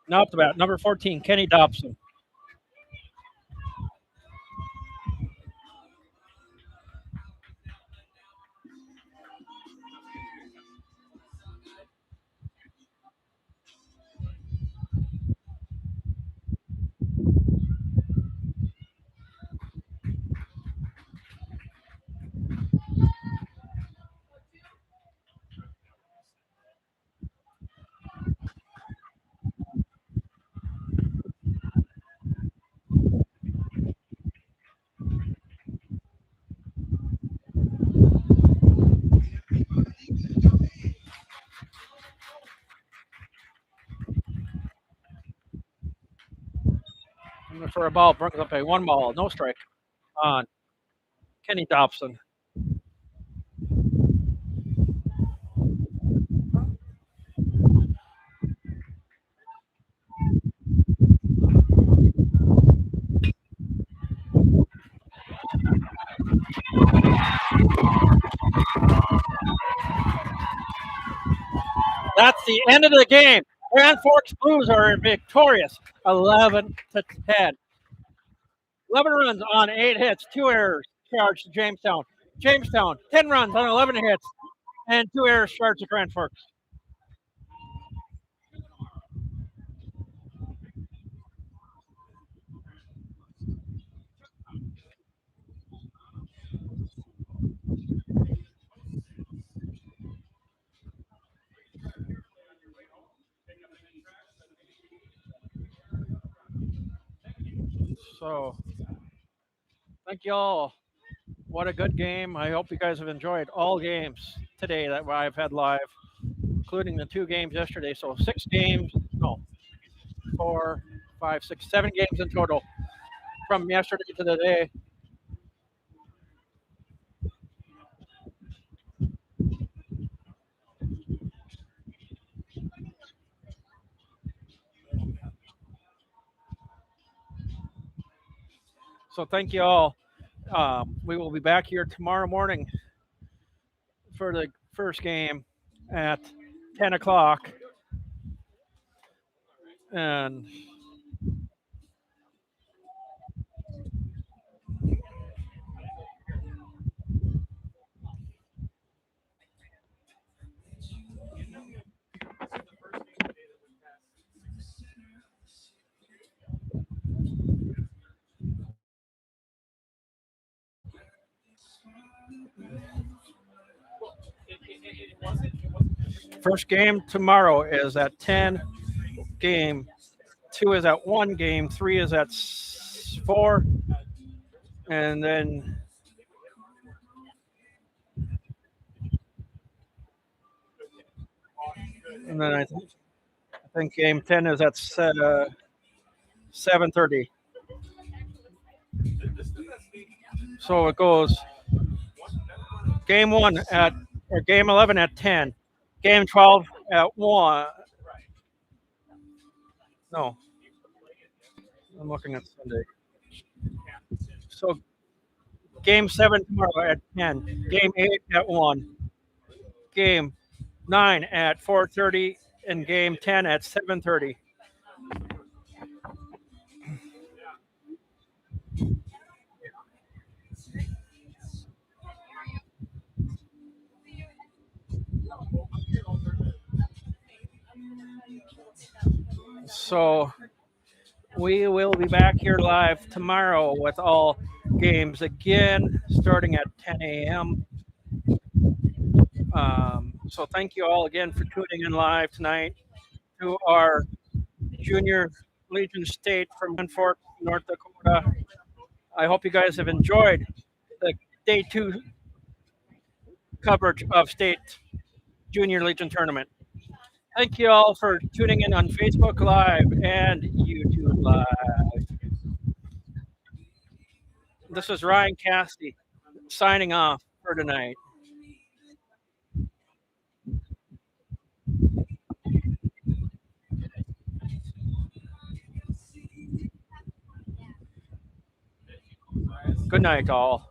Now up to bat, number 14, Kenny Dobson. And for a ball, brings up a 1 ball, no strike on Kenny Dobson. That's the end of the game. Grand Forks Blues are victorious, 11-10. 11 runs on 8 hits, 2 errors charged to Jamestown. Jamestown, 10 runs on 11 hits, and 2 errors charged to Grand Forks. So thank you all. What a good game. I hope you guys have enjoyed all games today that I've had live, including the two games yesterday. So 6 games, no, 4, 5, 6, 7 games in total from yesterday to today. So thank you all. We will be back here tomorrow morning for the first game at 10 o'clock. And first game tomorrow is at 10. Game 2 is at 1. Game 3 is at 4. And then I think game 10 is at 7:30. So it goes game 1 at or game 11 at 10. Game 12 at 1. No, I'm looking at Sunday. So game 7 tomorrow at 10. Game 8 at 1. Game 9 at 4:30 and game 10 at 7:30. So we will be back here live tomorrow with all games again, starting at 10 a.m. So thank you all again for tuning in live tonight to our Junior Legion State from Grand Forks, North Dakota. I hope you guys have enjoyed the day 2 coverage of State Junior Legion Tournament. Thank you all for tuning in on Facebook Live and YouTube Live. This is Ryan Cassidy signing off for tonight. Good night, all.